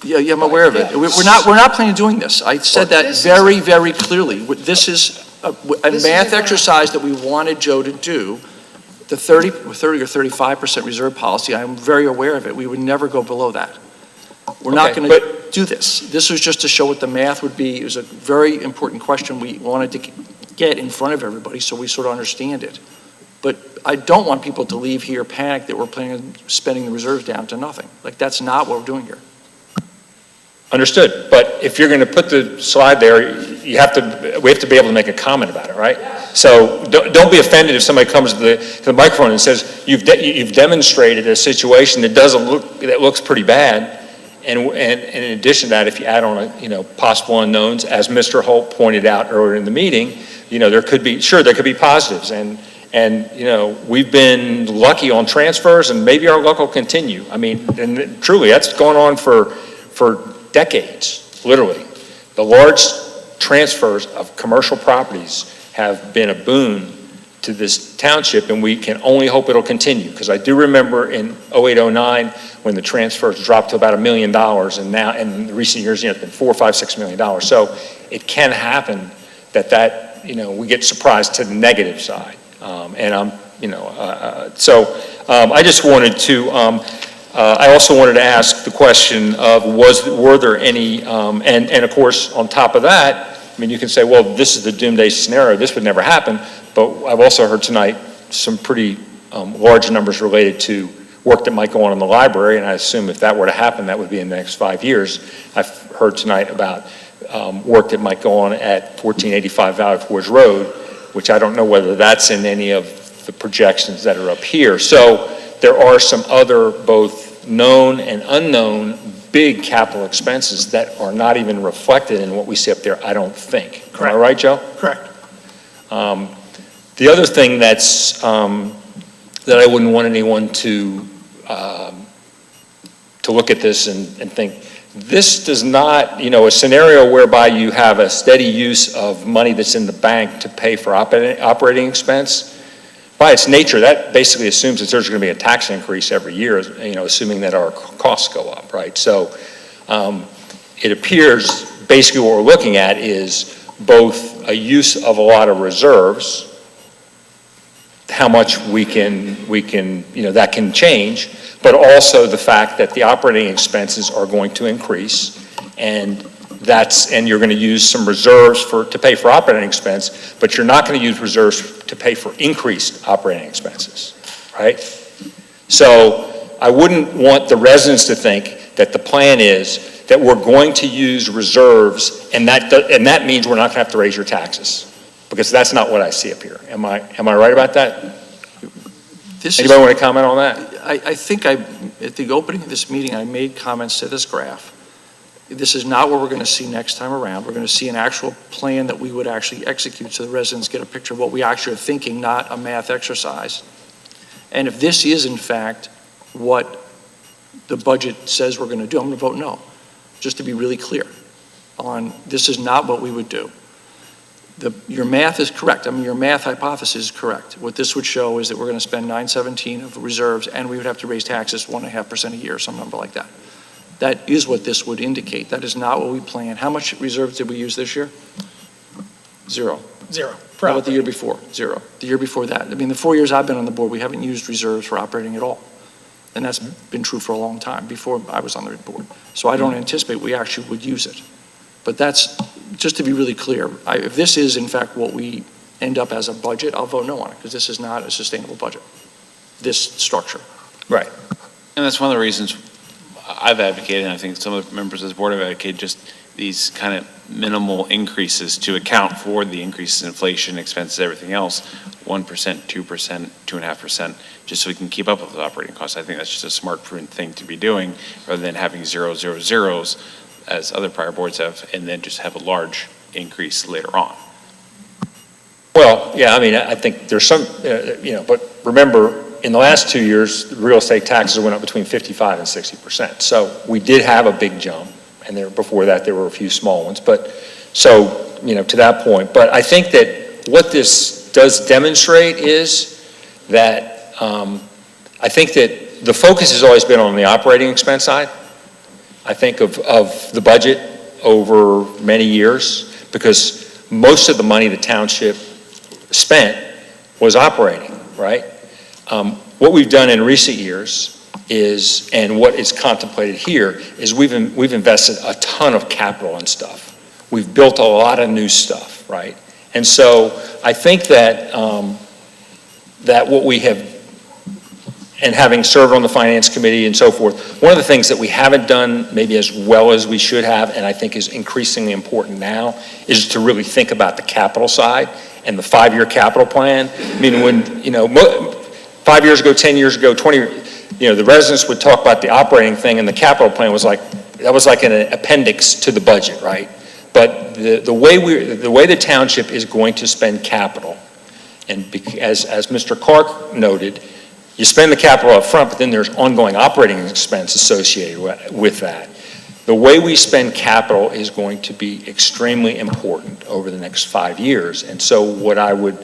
Yeah, I'm aware of it. We're not planning on doing this. I said that very, very clearly. This is a This is math a- exercise that we wanted Joe to do, the 30 or 35% reserve policy, I'm very aware of it. We would never go below that. We're not Okay, going to do this. This was just to show what the math would be. It was a very important question we wanted to get in front of everybody so we sort of understand it. But I don't want people to leave here panicked that we're planning on spending the reserves down to nothing. Like, that's not what we're doing here. Understood, but if you're going to put the slide there, we have to be able to make a comment about it, right? So don't be offended if somebody comes to the microphone and says, you've demonstrated a situation that looks pretty bad, and in addition to that, if you add on possible unknowns, as Mr. Holt pointed out earlier in the meeting, there could be positives, and we've been lucky on transfers, and maybe our luck will continue. I mean, and truly, that's going on for decades, literally. The large transfers of commercial properties have been a boon to this township, and we can only hope it'll continue, because I do remember in 08-09 when the transfers dropped to about $1 million, and now in recent years, it's been $4, $5, $6 million. So it can happen that we get surprised to the negative side, and I just wanted to. I also wanted to ask the question of were there any, and of course, on top of that, I mean, you can say, well, this is the doomsday scenario, this would never happen, but I've also heard tonight some pretty large numbers related to work that might go on in the library, and I assume if that were to happen, that would be in the next 5 years. I've heard tonight about work that might go on at 1485 Valley Forge Road, which I don't know whether that's in any of the projections that are up here. So there are some other both known and unknown big capital expenses that are not even reflected in what we see up there, I don't think. Correct. Am I right, Joe? Correct. The other thing that I wouldn't want anyone to look at this and think, this does not, a scenario whereby you have a steady use of money that's in the bank to pay for operating expense. By its nature, that basically assumes that there's going to be a tax increase every year, assuming that our costs go up, right? So it appears basically what we're looking at is both a use of a lot of reserves, how much we can that can change, but also the fact that the operating expenses are going to increase, and you're going to use some reserves to pay for operating expense, but you're not going to use reserves to pay for increased operating expenses, right? So I wouldn't want the residents to think that the plan is that we're going to use reserves, and that means we're not going to have to raise your taxes, because that's not what I see up here. Am I right about that? Anybody want to comment on that? I think at the opening of this meeting, I made comments to this graph. This is not what we're going to see next time around. We're going to see an actual plan that we would actually execute so the residents get a picture of what we actually are thinking, not a math exercise. And if this is in fact what the budget says we're going to do, I'm going to vote no, just to be really clear on this is not what we would do. Your math is correct. I mean, your math hypothesis is correct. What this would show is that we're going to spend 917 of reserves, and we would have to raise taxes 1.5% a year, some number like that. That is what this would indicate. That is not what we plan. How much reserves did we use this year? Zero. How about the year before? Zero. The year before that. I mean, the 4 years I've been on the board, we haven't used reserves for operating at all. And that's been true for a long time, before I was on the board. So I don't anticipate we actually would use it. But that's, just to be really clear, if this is in fact what we end up as a budget, I'll vote no on it, because this is not a sustainable budget, this structure. Right. And that's one of the reasons I've advocated, and I think some of the members of the board have advocated, just these kind of minimal increases to account for the increases in inflation, expenses, everything else, 1%, 2%, 2.5%, just so we can keep up with the operating costs. I think that's just a smart, prudent thing to be doing, rather than having zeros, as other prior boards have, and then just have a large increase later on. Well, yeah, I mean, I think there's some, but remember, in the last 2 years, real estate taxes went up between 55 and 60%. So we did have a big jump, and before that there were a few small ones. But so, to that point. But I think that what this does demonstrate is that I think that the focus has always been on the operating expense side. I think of the budget over many years, because most of the money the township spent was operating, right? What we've done in recent years is, and what is contemplated here, is we've invested a ton of capital and stuff. We've built a lot of new stuff, right? And so I think that that what we have, and having served on the finance committee and so forth, one of the things that we haven't done maybe as well as we should have, and I think is increasingly important now, is to really think about the capital side and the 5-year capital plan. I mean, when, 5 years ago, 10 years ago, 20, the residents would talk about the operating thing, and the capital plan was like, that was like an appendix to the budget, right? But the way the township is going to spend capital, and as Mr. Clark noted, you spend the capital up front, but then there's ongoing operating expense associated with that. The way we spend capital is going to be extremely important over the next 5 years. And so what I would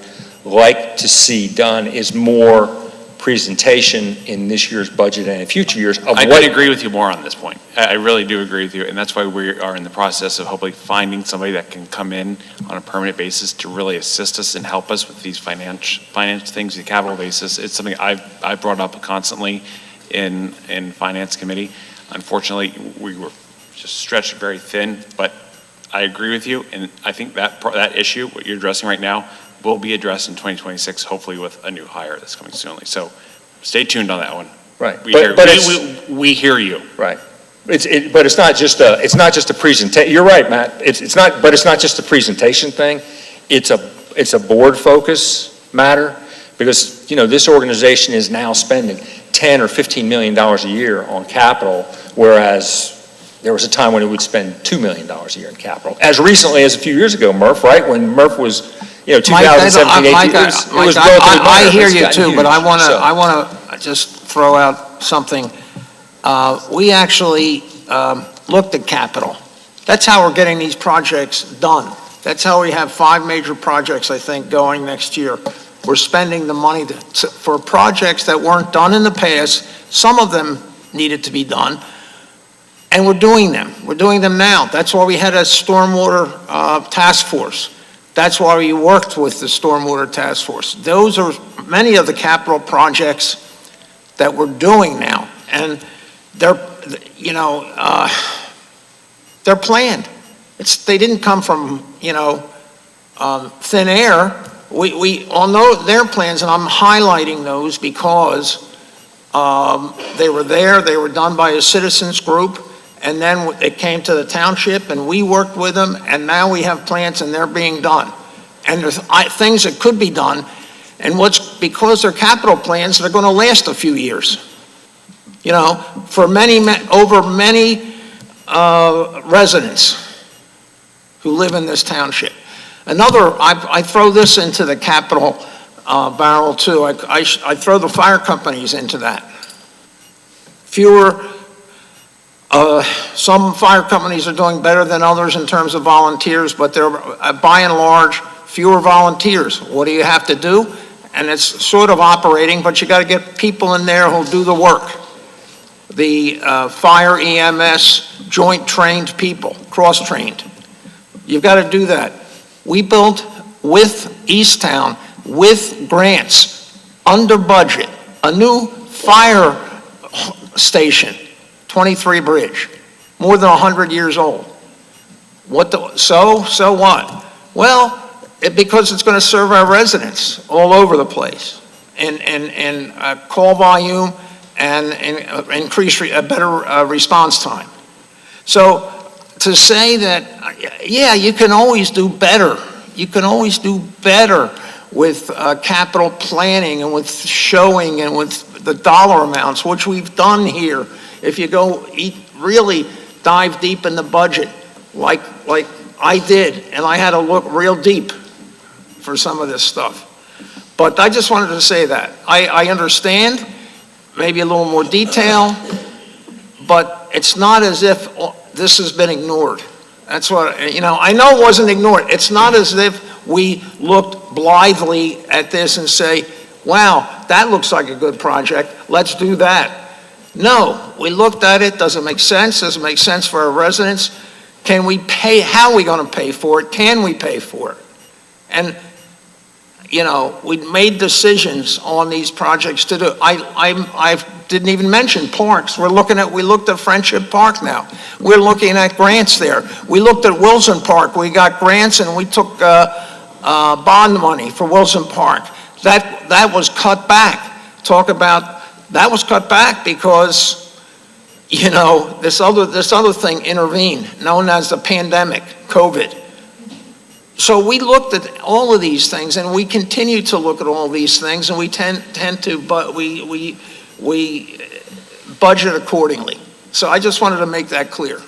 like to see done is more presentation in this year's budget and in future years of I what... could agree with you more on this point. I really do agree with you, and that's why we are in the process of hopefully finding somebody that can come in on a permanent basis to really assist us and help us with these finance things, the capital basis. It's something I've brought up constantly in finance committee. Unfortunately, we were just stretched very thin, but I agree with you, and I think that issue, what you're addressing right now, will be addressed in 2026, hopefully with a new hire that's coming soonly. So stay tuned on that one. Right. We hear you. Right. But it's not just a presentation. You're right, Matt. It's not just a presentation thing. It's a board focus matter, because this organization is now spending $10 or $15 million a year on capital, whereas there was a time when it would spend $2 million a year in capital. As recently as a few years ago, Murph, right? When Murph was 2017, 18, it was relatively minor. I hear It's you gotten too, huge, but I so. want to just throw out something. We actually looked at capital. That's how we're getting these projects done. That's how we have 5 major projects, I think, going next year. We're spending the money for projects that weren't done in the past. Some of them needed to be done, and we're doing them. We're doing them now. That's why we had a stormwater task force. That's why we worked with the Stormwater Task Force. Those are many of the capital projects that we're doing now, and they're planned. They didn't come from, thin air. We on their plans, and I'm highlighting those because they were there. They were done by a citizens group. And then it came to the township, and we worked with them, and now we have plans, and they're being done. And there's things that could be done, and because they're capital plans, they're going to last a few years. For many residents who live in this township. I throw this into the capital barrel too. I throw the fire companies into that. Some fire companies are doing better than others in terms of volunteers, but they're by and large fewer volunteers. What do you have to do? And it's sort of operating, but you got to get people in there who'll do the work. The fire EMS joint trained people, cross-trained. You've got to do that. We built with Easttown, with grants, under budget, a new fire station. 23 Bridge, more than 100 years old. So what? Well, because it's going to serve our residents all over the place, and call volume and increase a better response time. So to say that, yeah, you can always do better. You can always do better with capital planning and with showing and with the dollar amounts, which we've done here. If you go really dive deep in the budget, like I did, and I had to look real deep for some of this stuff. But I just wanted to say that. I understand, maybe a little more detail, but it's not as if this has been ignored. That's what, I know it wasn't ignored. It's not as if we looked blithely at this and say, wow, that looks like a good project, let's do that. No, we looked at it, does it make sense? Does it make sense for our residents? Can we pay, how are we going to pay for it? Can we pay for it? And, you know, we made decisions on these projects to do. I didn't even mention parks. We looked at Friendship Park now. We're looking at grants there. We looked at Wilson Park. We got grants and we took bond money for Wilson Park. That was cut back. That was cut back because, you know, this other thing intervened, known as the pandemic, COVID. So we looked at all of these things, and we continue to look at all these things, and we tend to, but we budget accordingly. So I just wanted to make that clear.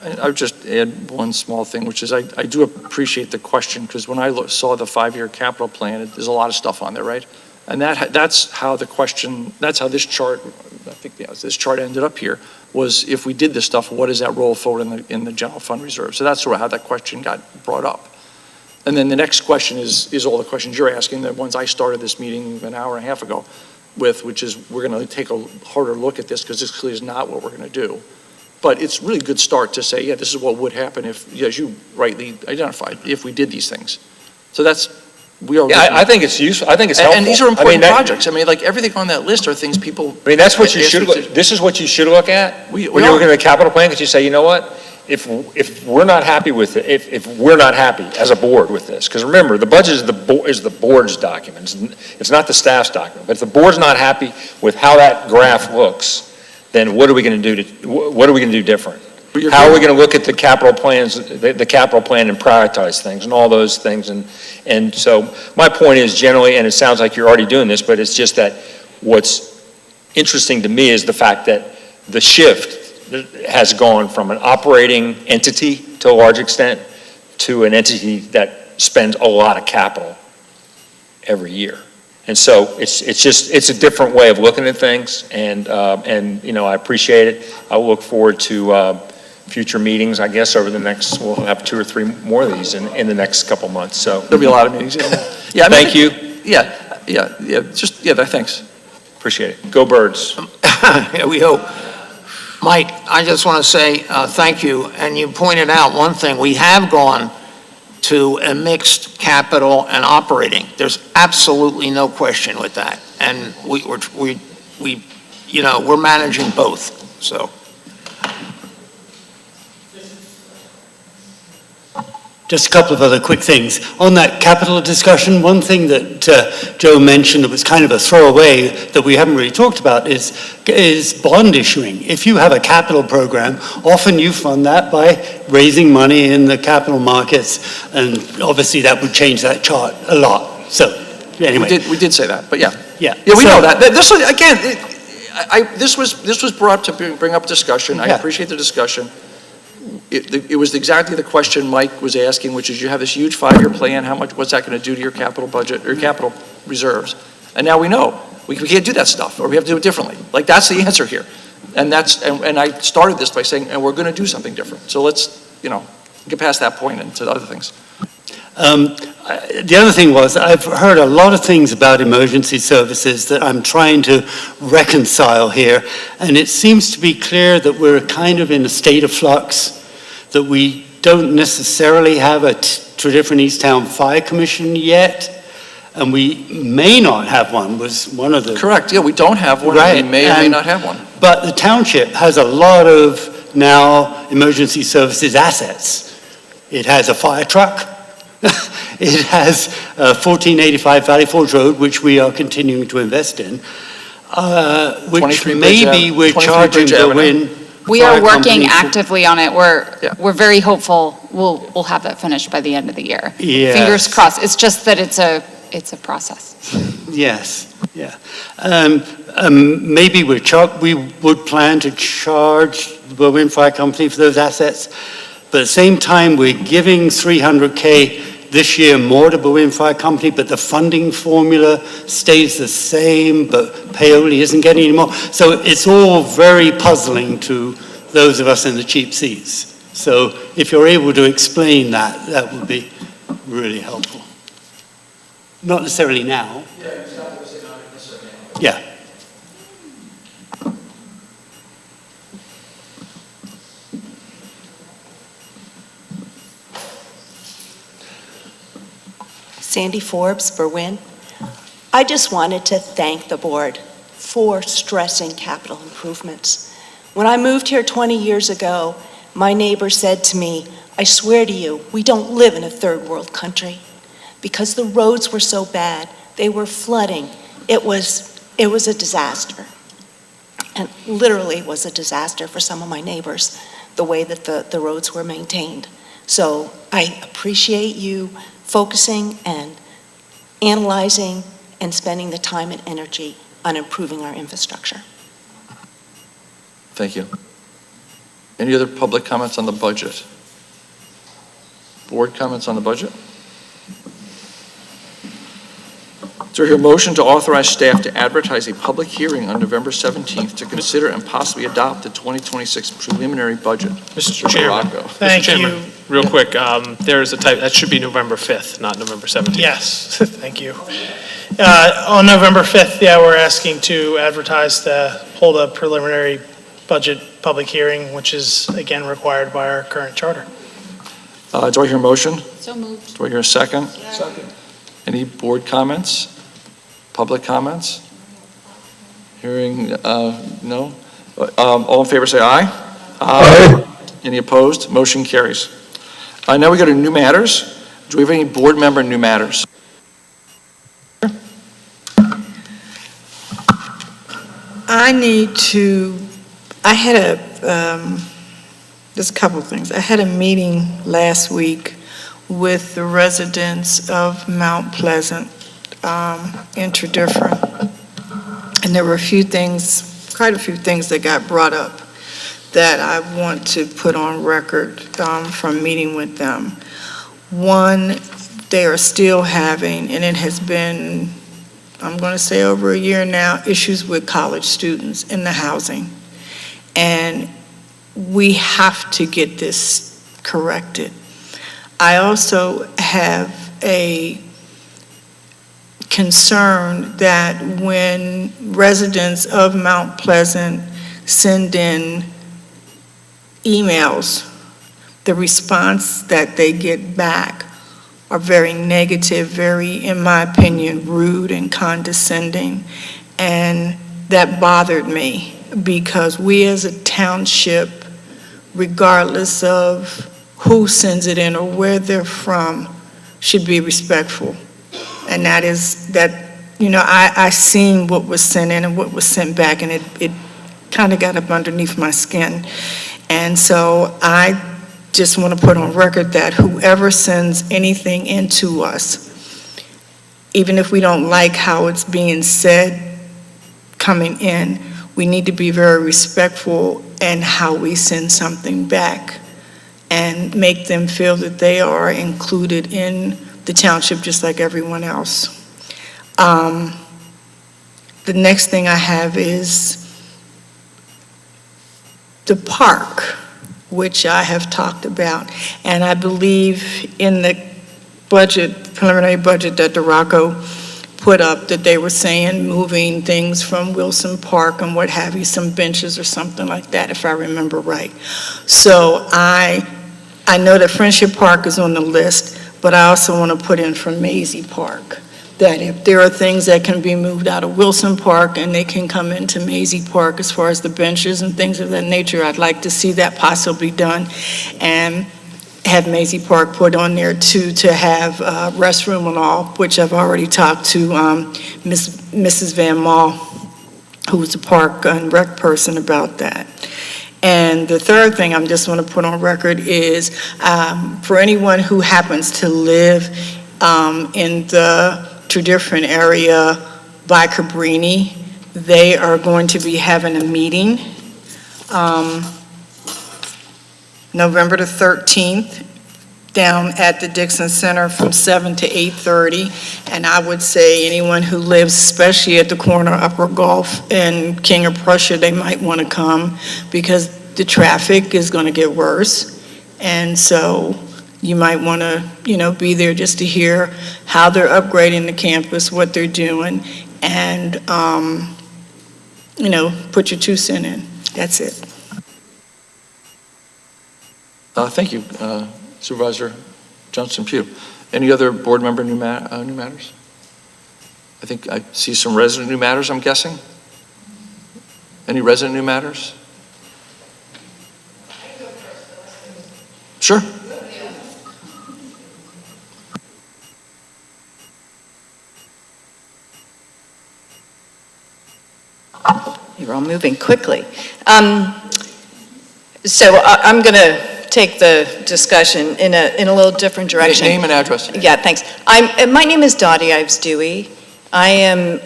I would just add one small thing, which is I do appreciate the question, because when I saw the 5-year capital plan, there's a lot of stuff on there, right? And that's how the question, that's how this chart, I think this chart ended up here, was if we did this stuff, what does that roll forward in the general fund reserve? So that's sort of how that question got brought up. And then the next question is all the questions you're asking, the ones I started this meeting an hour and a half ago with, which is we're going to take a harder look at this because this clearly is not what we're going to do. But it's a really good start to say, yeah, this is what would happen if, as you rightly identified, if we did these things. So we are. Yeah, I think it's useful, I think it's helpful. And these are important projects. I mean, like, everything on that list are things people. I mean, that's what you should look, this is what you should look at when you're looking at a capital plan, because you say, you know what? If we're not happy with it, if we're not happy as a board with this, because remember, the budget is the board's document. It's not the staff's document. But if the board's not happy with how that graph looks, then what are we going to do what are we going to do different? How are we going to look at the capital plans, the capital plan, and prioritize things and all those things? And so my point is generally, and it sounds like you're already doing this, but it's just that what's interesting to me is the fact that the shift has gone from an operating entity to a large extent to an entity that spends a lot of capital every year. And so it's a different way of looking at things, and you know, I appreciate it. I look forward to future meetings, I guess, over the next, we'll have 2 or 3 more of these in the next couple months, so. There'll be a lot of meetings. Yeah. Thank you. Yeah, thanks. Appreciate it. Go Birds. Yeah, we hope. Mike, I just want to say thank you, and you pointed out one thing. We have gone to a mixed capital and operating. There's absolutely no question with that, and we you know, we're managing both, so. Just a couple of other quick things. On that capital discussion, one thing that Joe mentioned that was kind of a throwaway that we haven't really talked about is bond issuing. If you have a capital program, often you fund that by raising money in the capital markets, and obviously that would change that chart a lot. So anyway. We did say that, but yeah. Yeah. Yeah, we know that. This was, again, this was brought up to bring up discussion. I appreciate the discussion. It was exactly the question Mike was asking, which is you have this huge 5-year plan, what's that going to do to your capital budget or capital reserves? And now we know we can't do that stuff, or we have to do it differently. Like, that's the answer here. And I started this by saying, and we're going to do something different. So let's, you know, get past that point and to other things. The other thing was, I've heard a lot of things about emergency services that I'm trying to reconcile here, and it seems to be clear that we're kind of in a state of flux, that we don't necessarily have a Tredyffrin Easttown Fire Commission yet, and we may not have one, was one of the... Correct, yeah, we don't have one, right. We may or may not have one. But the township has a lot of now emergency services assets. It has a fire truck. It has 1485 Valley Forge Road, which we are continuing to invest in, which maybe we're charging Berwyn. We are working actively on it. We're very hopeful we'll have that finished by the end of the year. Yes. Fingers crossed. It's just that it's a process. Yes, yeah. Maybe we would plan to charge the Berwyn Fire Company for those assets, but at the same time, we're giving $300K this year more to Berwyn Fire Company, but the funding formula stays the same, but Paoli isn't getting any more. So it's all very puzzling to those of us in the cheap seats. So if you're able to explain that, that would be really helpful. Not necessarily now. Yeah. Sandy Forbes, Berwyn. I just wanted to thank the board for stressing capital improvements. When I moved here 20 years ago, my neighbor said to me, "I swear to you, we don't live in a third world country," because the roads were so bad. They were flooding. It was a disaster. And literally it was a disaster for some of my neighbors, the way that the roads were maintained. So I appreciate you focusing and analyzing and spending the time and energy on improving our infrastructure. Thank you. Any other public comments on the budget? Board comments on the budget? Is there a motion to authorize staff to advertise a public hearing on November 17th to consider and possibly adopt the 2026 preliminary budget? Mr. Chairman. Rocco. Thank Mr. Chairman, you. real quick, there is a type, that should be November 5th, not November 17th. Yes, thank you. On November 5th, we're asking to advertise to hold a preliminary budget public hearing, which is, again, required by our current charter. Do I hear a motion? So moved. Do I hear a second? Second. Any board comments? Public comments? Hearing, no? All in favor, say aye. Aye. Any opposed? Motion carries. Now we go to new matters. Do we have any board member new matters? There's a couple of things. I had a meeting last week with the residents of Mount Pleasant in Tredyffrin. And there were quite a few things that got brought up that I want to put on record from meeting with them. One, they are still having, and it has been, I'm going to say over a year now, issues with college students in the housing. And we have to get this corrected. I also have a concern that when residents of Mount Pleasant send in emails, the response that they get back are very negative, very, in my opinion, rude and condescending. And that bothered me because we as a township, regardless of who sends it in or where they're from, should be respectful. And that is that, I seen what was sent in and what was sent back, and it kind of got up underneath my skin. And so I just want to put on record that whoever sends anything into us, even if we don't like how it's being said coming in, we need to be very respectful in how we send something back and make them feel that they are included in the township just like everyone else. The next thing I have is the park, which I have talked about. And I believe in the preliminary budget that Rocco put up, that they were saying moving things from Wilson Park and what have you, some benches or something like that, if I remember right. So I know that Friendship Park is on the list, but I also want to put in for Maisie Park, that if there are things that can be moved out of Wilson Park and they can come into Maisie Park as far as the benches and things of that nature, I'd like to see that possibly done, and have Maisie Park put on there too, to have restroom and all, which I've already talked to Mrs. Van Mall, who's a park and rec person, about that. And the third thing I just want to put on record is for anyone who happens to live in the Tredyffrin area by Cabrini, they are going to be having a meeting November the 13th down at the Dixon Center from 7 to 8:30. And I would say anyone who lives, especially at the corner of Upper Gulf and King of Prussia, they might want to come because the traffic is going to get worse. And so you might want to, be there just to hear how they're upgrading the campus, what they're doing, and, put your 2 cents in. That's it. Thank you, Supervisor Johnson Pugh. Any other board member new matters? I think I see some resident new matters, I'm guessing. Any resident new matters? Sure. You're all moving quickly. So I'm going to take the discussion in a little different direction. Name and address. Yeah, thanks. My name is Dottie Ives Dewey. I am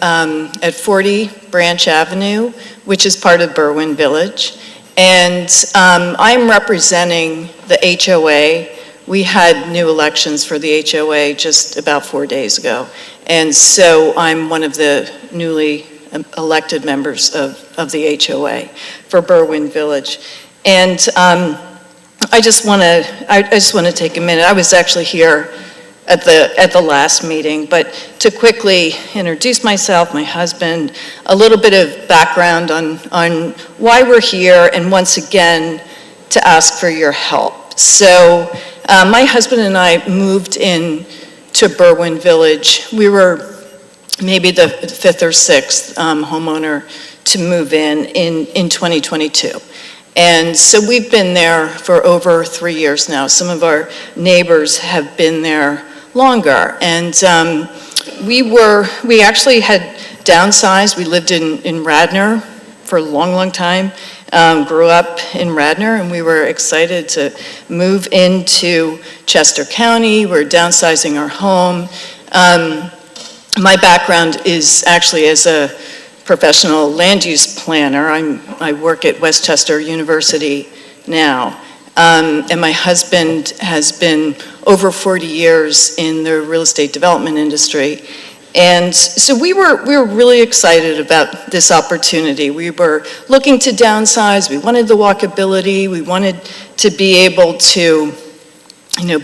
at 40 Branch Avenue, which is part of Berwyn Village. And I'm representing the HOA. We had new elections for the HOA just about 4 days ago. And so I'm one of the newly elected members of the HOA for Berwyn Village. And I just want to take a minute. I was actually here at the last meeting, but to quickly introduce myself, my husband, a little bit of background on why we're here, and once again, to ask for your help. So my husband and I moved in to Berwyn Village. We were maybe the fifth or sixth homeowner to move in 2022. And so we've been there for over 3 years now. Some of our neighbors have been there longer. And we actually had downsized. We lived in Radnor for a long, long time. Grew up in Radnor, and we were excited to move into Chester County. We're downsizing our home. My background is actually as a professional land use planner. I work at Westchester University now. And my husband has been over 40 years in the real estate development industry. And so we were really excited about this opportunity. We were looking to downsize. We wanted the walkability. We wanted to be able to,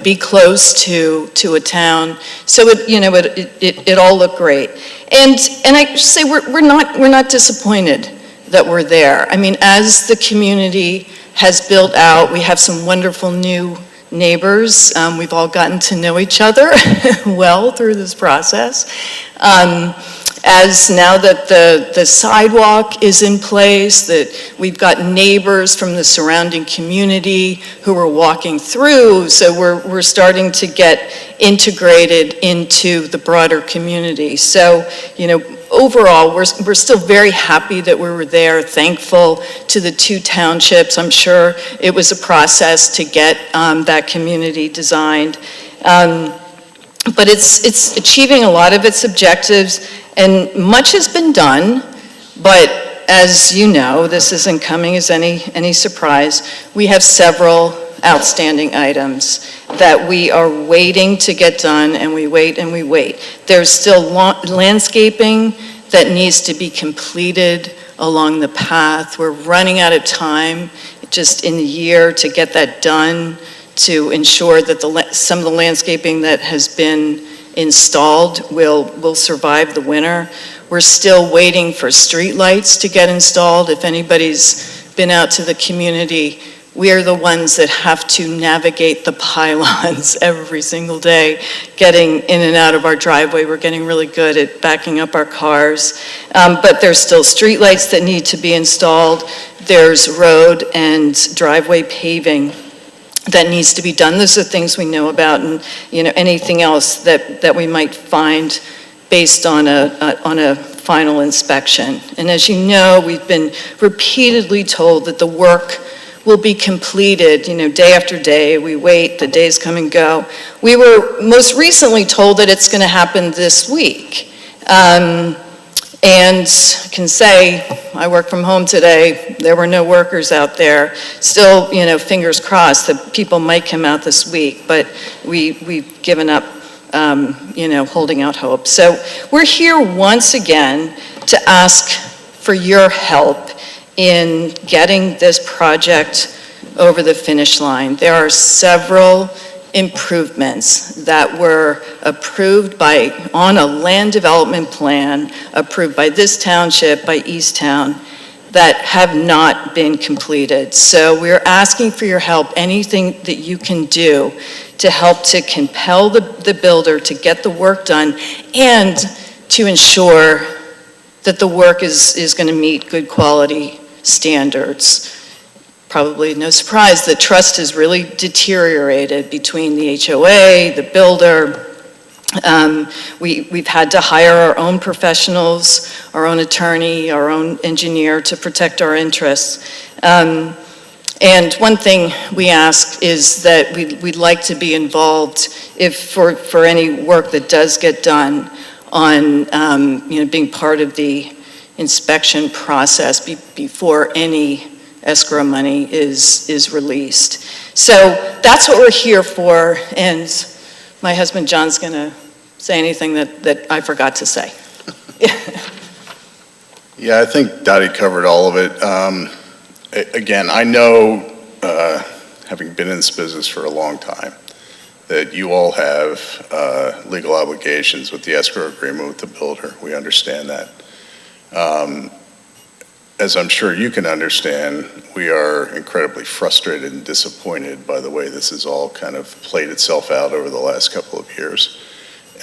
be close to a town. So it all looked great. And I say we're not disappointed that we're there. I mean, as the community has built out, we have some wonderful new neighbors. We've all gotten to know each other well through this process. As now that the sidewalk is in place, that we've got neighbors from the surrounding community who are walking through, so we're starting to get integrated into the broader community. So, overall, we're still very happy that we were there, thankful to the two townships. I'm sure it was a process to get that community designed. But it's achieving a lot of its objectives, and much has been done, but as you know, this isn't coming as any surprise. We have several outstanding items that we are waiting to get done, and we wait and we wait. There's still landscaping that needs to be completed along the path. We're running out of time just in the year to get that done, to ensure that some of the landscaping that has been installed will survive the winter. We're still waiting for street lights to get installed. If anybody's been out to the community, we are the ones that have to navigate the pylons every single day, getting in and out of our driveway. We're getting really good at backing up our cars. But there's still street lights that need to be installed. There's road and driveway paving that needs to be done. Those are things we know about, and anything else that we might find based on a final inspection. And as you know, we've been repeatedly told that the work will be completed, day after day. We wait, the days come and go. We were most recently told that it's going to happen this week. And I can say, I work from home today, there were no workers out there. Still, fingers crossed that people might come out this week, but we've given up, holding out hope. So we're here once again to ask for your help in getting this project over the finish line. There are several improvements that were approved on a land development plan, approved by this township, by East Town, that have not been completed. So we're asking for your help, anything that you can do to help to compel the builder to get the work done and to ensure that the work is going to meet good quality standards. Probably no surprise, the trust has really deteriorated between the HOA, the builder. We've had to hire our own professionals, our own attorney, our own engineer to protect our interests. And one thing we ask is that we'd like to be involved for any work that does get done on, being part of the inspection process before any escrow money is released. So that's what we're here for, and my husband John's going to say anything that I forgot to say. Yeah, I think Dottie covered all of it. Again, I know, having been in this business for a long time, that you all have legal obligations with the escrow agreement with the builder. We understand that. As I'm sure you can understand, we are incredibly frustrated and disappointed by the way this has all kind of played itself out over the last couple of years.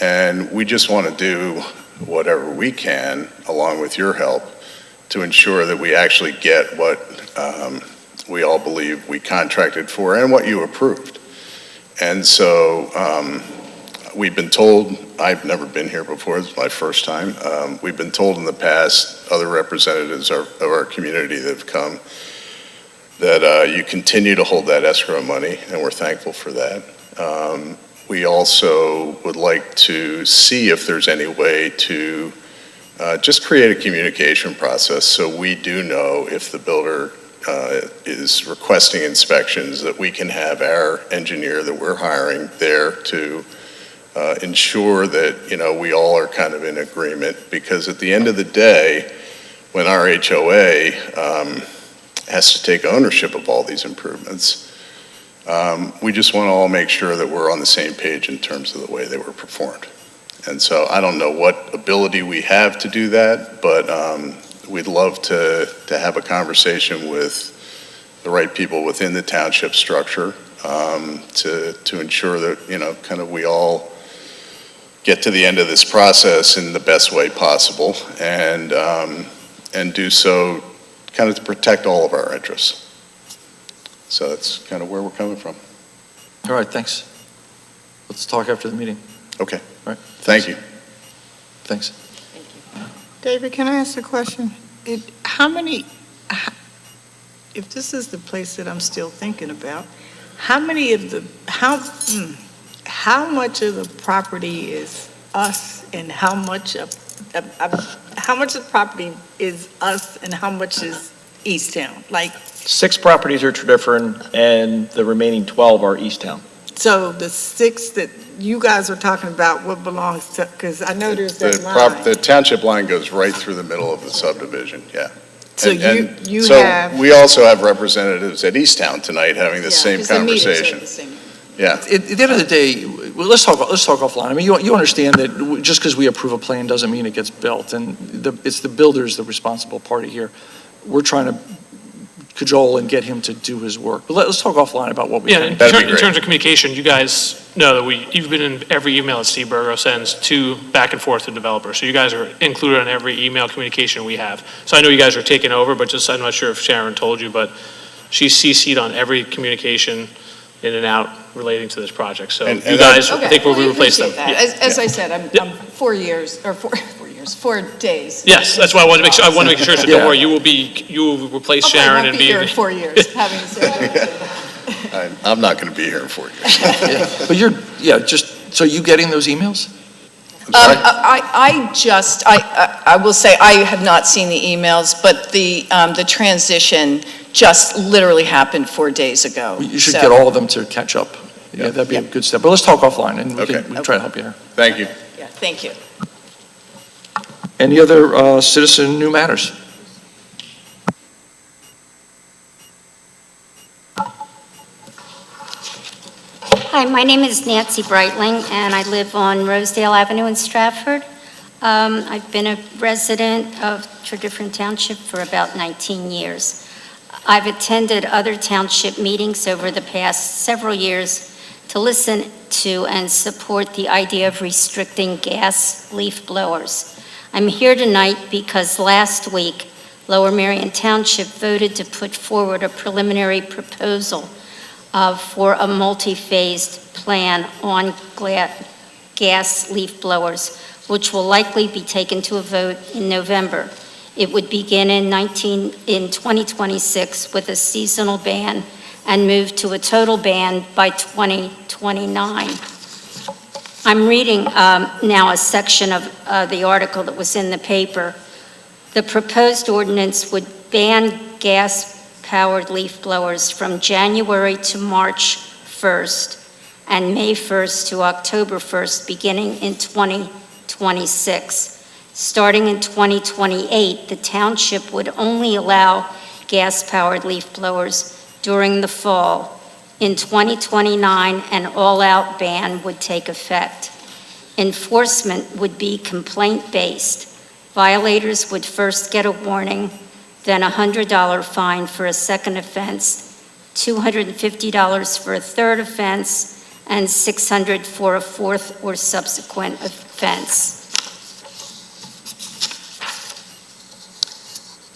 And we just want to do whatever we can, along with your help, to ensure that we actually get what we all believe we contracted for and what you approved. And so we've been told, I've never been here before, it's my first time. We've been told in the past, other representatives of our community that have come, that you continue to hold that escrow money, and we're thankful for that. We also would like to see if there's any way to just create a communication process so we do know if the builder is requesting inspections, that we can have our engineer that we're hiring there to ensure that, we all are kind of in agreement, because at the end of the day, when our HOA has to take ownership of all these improvements, we just want to all make sure that we're on the same page in terms of the way they were performed. And so I don't know what ability we have to do that, but we'd love to have a conversation with the right people within the township structure to ensure that, kind of we all get to the end of this process in the best way possible, and do so kind of to protect all of our interests. So that's kind of where we're coming from. All right, thanks. Let's talk after the meeting. Okay. All right. Thank you. Thanks. David, can I ask a question? If this is the place that I'm still thinking about, how much of the property is us, and how much of the property is us, and how much is Easttown? Like, 6 properties are Tredyffrin, and the remaining 12 are Easttown. so the 6 that you guys are talking about, what belongs to, because I know there's that line. The township line goes right through the middle of the subdivision, yeah. So And you so have. we also have representatives at Easttown tonight having the same 'cause the meetings are conversation. the same. Yeah. At the end of the day, well, let's talk offline. I mean, you understand that just because we approve a plan doesn't mean it gets built, and it's the builder's the responsible party here. We're trying to cajole and get him to do his work. But let's talk offline about what we Yeah, can. in That'd be in great. terms of communication, you guys know that you've been in every email that Steve Burgo sends back and forth to developers. So you guys are included in every email communication we have. So I know you guys are taking over, but I'm not sure if Sharon told you, but she's CC'd on every communication in and out relating to this project. So And you that- guys, I think we'll replace them. Appreciate that. As I said, I'm 4 days. Yes, that's why I wanted to make sure, so Yeah. don't worry, you will replace Okay, Sharon I and won't be here in be. 4 years, having the same. I'm not going to be here in 4 years. Yeah. But so you getting those emails? I will say, I have not seen the emails, but the transition just literally happened 4 days ago. You should So- get all of them to catch up. Yeah, that'd be a good step. But let's talk offline, and we Okay. can try to help you here. Thank you. Yeah, thank you. Any other citizen new matters? Hi, my name is Nancy Breitling, and I live on Rosedale Avenue in Stratford. I've been a resident of Tredyffrin Township for about 19 years. I've attended other township meetings over the past several years to listen to and support the idea of restricting gas leaf blowers. I'm here tonight because last week, Lower Merion Township voted to put forward a preliminary proposal for a multi-phased plan on gas leaf blowers, which will likely be taken to a vote in November. It would begin in 2026 with a seasonal ban and move to a total ban by 2029. I'm reading now a section of the article that was in the paper. The proposed ordinance would ban gas-powered leaf blowers from January to March 1st and May 1st to October 1st, beginning in 2026. Starting in 2028, the township would only allow gas-powered leaf blowers during the fall. In 2029, an all-out ban would take effect. Enforcement would be complaint-based. Violators would first get a warning, then a $100 fine for a second offense, $250 for a third offense, and $600 for a fourth or subsequent offense.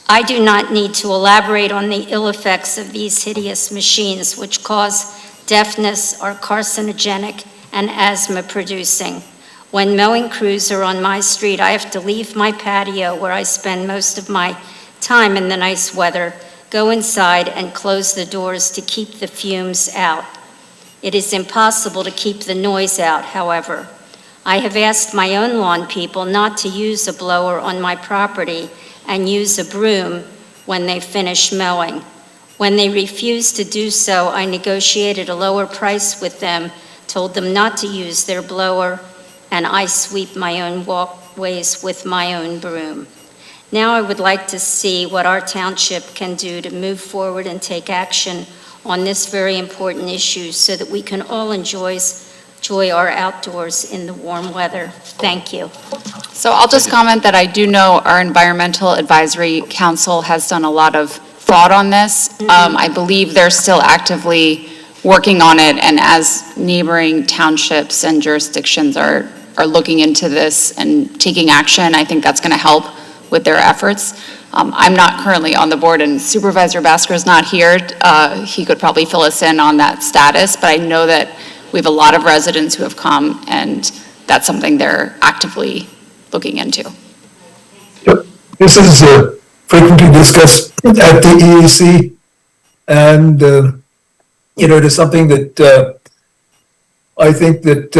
I do not need to elaborate on the ill effects of these hideous machines, which cause deafness, are carcinogenic, and asthma-producing. When mowing crews are on my street, I have to leave my patio where I spend most of my time in the nice weather, go inside and close the doors to keep the fumes out. It is impossible to keep the noise out, however. I have asked my own lawn people not to use a blower on my property and use a broom when they finish mowing. When they refused to do so, I negotiated a lower price with them, told them not to use their blower, and I sweep my own walkways with my own broom. Now I would like to see what our township can do to move forward and take action on this very important issue so that we can all enjoy our outdoors in the warm weather. Thank you. So I'll just comment that I do know our Environmental Advisory Council has done a lot of thought on this. I believe they're still actively working on it, and as neighboring townships and jurisdictions are looking into this and taking action, I think that's going to help with their efforts. I'm not currently on the board, and Supervisor Basker's not here. He could probably fill us in on that status, but I know that we have a lot of residents who have come, and that's something they're actively looking into. Yep. This is frequently discussed at the EAC, and it is something that I think that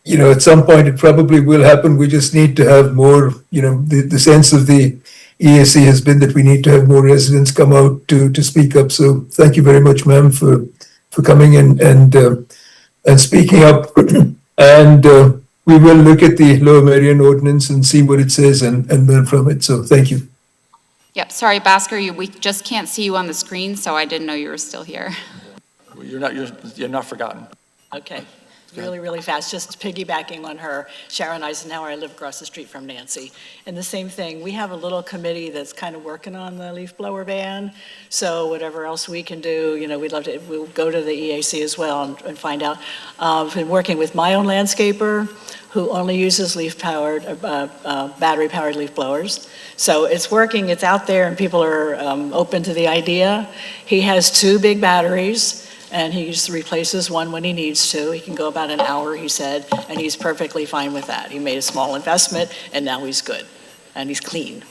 at some point it probably will happen. We just need to have more. The sense of the EAC has been that we need to have more residents come out to speak up. So thank you very much, ma'am, for coming in and speaking up. And we will look at the Lower Merion ordinance and see what it says and learn from it. So thank you. Yep, sorry, Basker, we just can't see you on the screen, so I didn't know you were still here. You're not forgotten. Okay, really fast, just piggybacking on her. Sharon Eisenhower, I live across the street from Nancy. And the same thing, we have a little committee that's kind of working on the leaf blower ban. So whatever else we can do, we'd love to, we'll go to the EAC as well and find out. I've been working with my own landscaper who only uses battery-powered leaf blowers. So it's working, it's out there, and people are open to the idea. He has 2 big batteries, and he just replaces one when he needs to. He can go about an hour, he said, and he's perfectly fine with that. He made a small investment, and now he's good, and he's clean,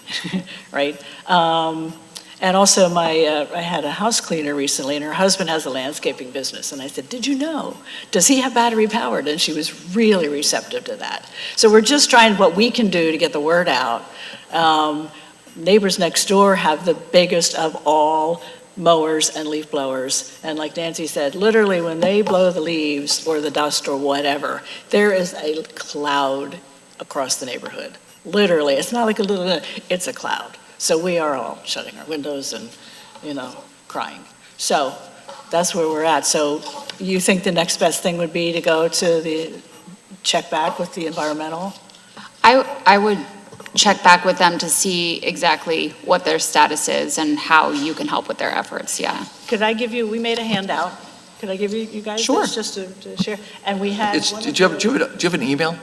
right? And also I had a house cleaner recently, and her husband has a landscaping business, and I said, did you know, does he have battery powered? And she was really receptive to that. So we're just trying what we can do to get the word out. Neighbors next door have the biggest of all mowers and leaf blowers. And like Nancy said, literally when they blow the leaves or the dust or whatever, there is a cloud across the neighborhood. Literally, it's not like a little, it's a cloud. So we are all shutting our windows and, crying. So that's where we're at. So you think the next best thing would be to go to check back with the environmental? I would check back with them to see exactly what their status is and how you can help with their efforts, yeah. Could I give you, we made a handout. Could I give you guys Sure. this just to share? And we had. Do you have an email?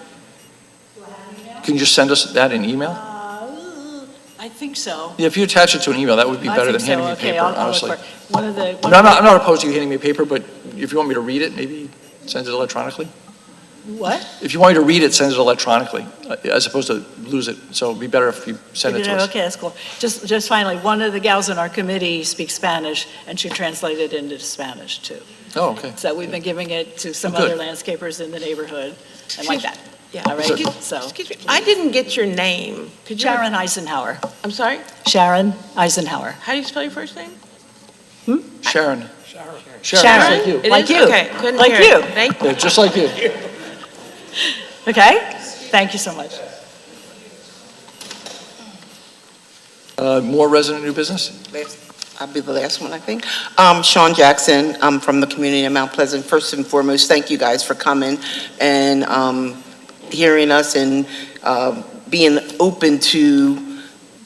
Can you just send us that in email? I think so. Yeah, if you attach it to an email, that would be better than handing me Okay, paper, I'll look honestly. for it. One of the. I'm not opposed to you handing me paper, but if you want me to read it, maybe send it electronically. What? If you want me to read it, send it electronically, as opposed to lose it. So it'd be better if you send it to us. Okay, that's cool. Just finally, one of the gals in our committee speaks Spanish, and she translated into Spanish too. Oh, okay. So we've been giving it to some Good. other landscapers in the neighborhood, and like that. Yeah. All right, so. Excuse me, I didn't get your name. Could you? Sharon Eisenhower. I'm sorry? Sharon Eisenhower. How do you spell your first name? Sharon. Sharon? Like you. It Like is? you. Okay, couldn't Like hear it. you. Thank you. Yeah, just like you. Okay? Thank you so much. More resident new business? I'll be the last one, I think. Sean Jackson, I'm from the community of Mount Pleasant. First and foremost, thank you guys for coming and hearing us and being open to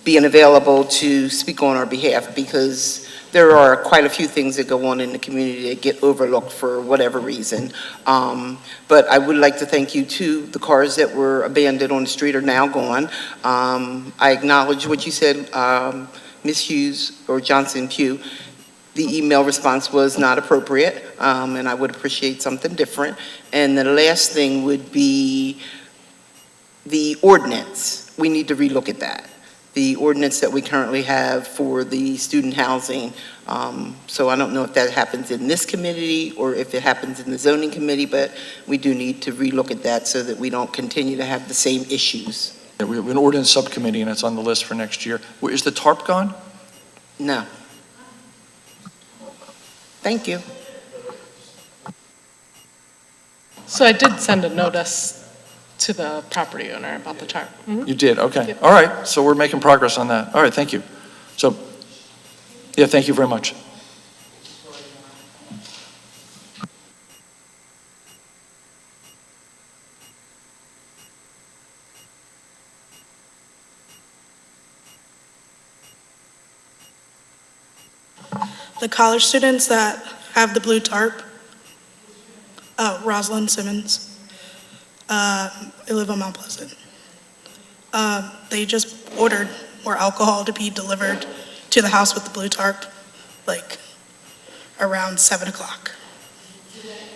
being available to speak on our behalf, because there are quite a few things that go on in the community that get overlooked for whatever reason. But I would like to thank you too. The cars that were abandoned on the street are now gone. I acknowledge what you said, Ms. Hughes or Johnson Pugh. The email response was not appropriate, and I would appreciate something different. And the last thing would be the ordinance. We need to relook at that. The ordinance that we currently have for the student housing. So I don't know if that happens in this committee or if it happens in the zoning committee, but we do need to relook at that so that we don't continue to have the same issues. Yeah, we have an ordinance subcommittee, and it's on the list for next year. Is the TARP gone? No. Thank you. So I did send a notice to the property owner about the tarp. You did, okay. Yep. All right, so we're making progress on that. All right, thank you. So, yeah, thank you very much. The college students that have the blue tarp, Rosalind Simmons, they live on Mount Pleasant. They just ordered more alcohol to be delivered to the house with the blue tarp, like around 7 o'clock.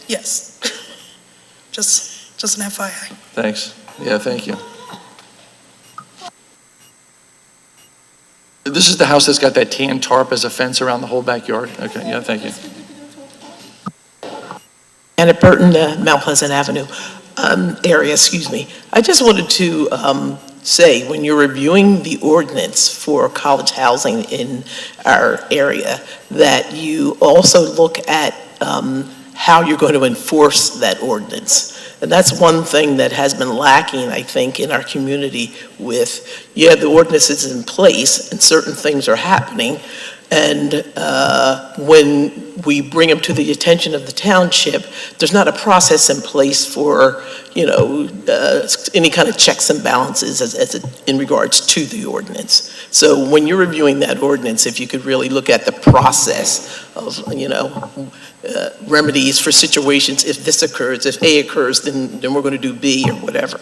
Yes, just an FYI. Thanks. Yeah, thank you. This is the house that's got that tan tarp as a fence around the whole backyard? Okay, yeah, thank you. And at Burton, Mount Pleasant Avenue area, excuse me. I just wanted to say, when you're reviewing the ordinance for college housing in our area, that you also look at how you're going to enforce that ordinance. And that's one thing that has been lacking, I think, in our community with, yeah, the ordinance is in place and certain things are happening. And when we bring them to the attention of the township, there's not a process in place for, you know, any kind of checks and balances in regards to the ordinance. So when you're reviewing that ordinance, if you could really look at the process of, you know, remedies for situations, if this occurs, if A occurs, then we're going to do B or whatever.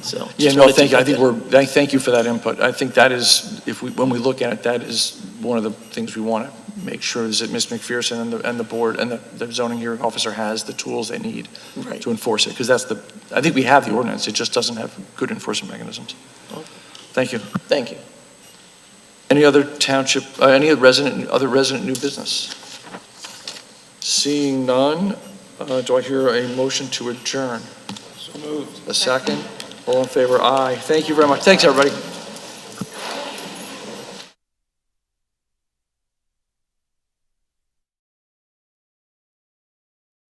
So Yeah, no, thank you. I thank you for that input. I think that is, when we look at it, that is one of the things we want to make sure is that Ms. McPherson and the board and the zoning hearing officer has the tools they need to enforce it. Because I think we have the ordinance, it just doesn't have good enforcement mechanisms. Thank you. Thank you. Any other township, any other resident new business? Seeing none, do I hear a motion to adjourn? So moved. A second? All in favor, aye. Thank you very much. Thanks, everybody.